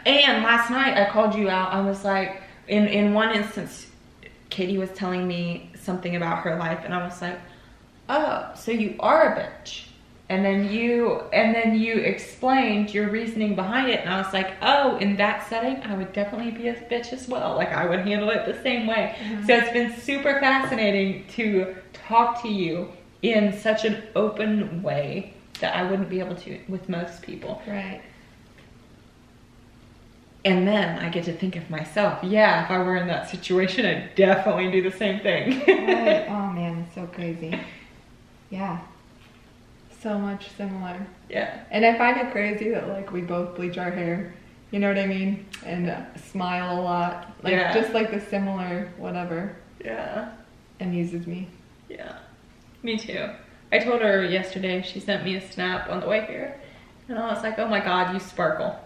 [SPEAKER 2] And last night I called you out. I was like, in one instance, Katie was telling me something about her life, and I was like, oh, so you are a bitch. And then you explained your reasoning behind it, and I was like, oh, in that setting, I would definitely be a bitch as well. Like, I would handle it the same way. So it's been super fascinating to talk to you in such an open way that I wouldn't be able to with most people.
[SPEAKER 1] Right.
[SPEAKER 2] And then I get to think of myself. Yeah, if I were in that situation, I'd definitely do the same thing.
[SPEAKER 1] Right. Oh man, it's so crazy. Yeah. So much similar.
[SPEAKER 2] Yeah.
[SPEAKER 1] And I find it crazy that, like, we both bleach our hair. You know what I mean? And smile a lot. Like, just like the similar whatever.
[SPEAKER 2] Yeah.
[SPEAKER 1] Amuses me.
[SPEAKER 2] Yeah. Me too. I told her yesterday, she sent me a snap on the way here. And I was like, oh my God, you sparkle.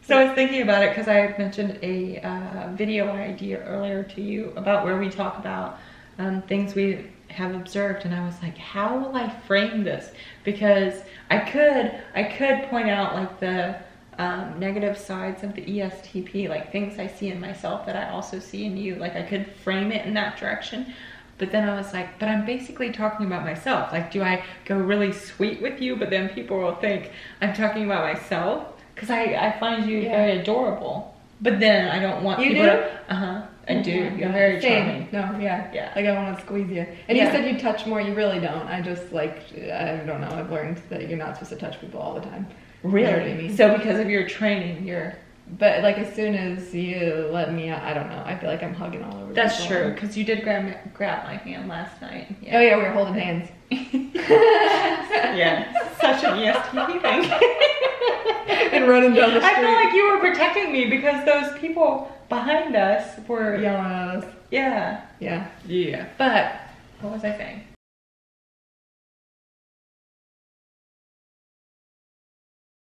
[SPEAKER 2] So I was thinking about it because I had mentioned a video idea earlier to you about where we talk about things we have observed, and I was like, how will I frame this? Because I could point out, like, the negative sides of the ESTP, like things I see in myself that I also see in you. Like, I could frame it in that direction. But then I was like, but I'm basically talking about myself. Like, do I go really sweet with you, but then people will think I'm talking about myself? Because I find you very adorable. But then I don't want people to... I do. You're very charming.
[SPEAKER 1] No, yeah. Like, I want to squeeze you. And you said you touch more. You really don't. I just, like, I don't know. I've learned that you're not supposed to touch people all the time.
[SPEAKER 2] Really?
[SPEAKER 1] You know what I mean?
[SPEAKER 2] So because of your training, you're...
[SPEAKER 1] But, like, as soon as you let me out, I don't know. I feel like I'm hugging all over.
[SPEAKER 2] That's true, because you did grab my hand last night.
[SPEAKER 1] Yeah. Oh, yeah, we were holding hands.
[SPEAKER 2] Yeah, such an ESTP thing.
[SPEAKER 1] And running down the street.
[SPEAKER 2] I feel like you were protecting me because those people behind us were...
[SPEAKER 1] yelling at us.
[SPEAKER 2] Yeah.
[SPEAKER 1] Yeah.
[SPEAKER 2] Yeah. But, what was I saying?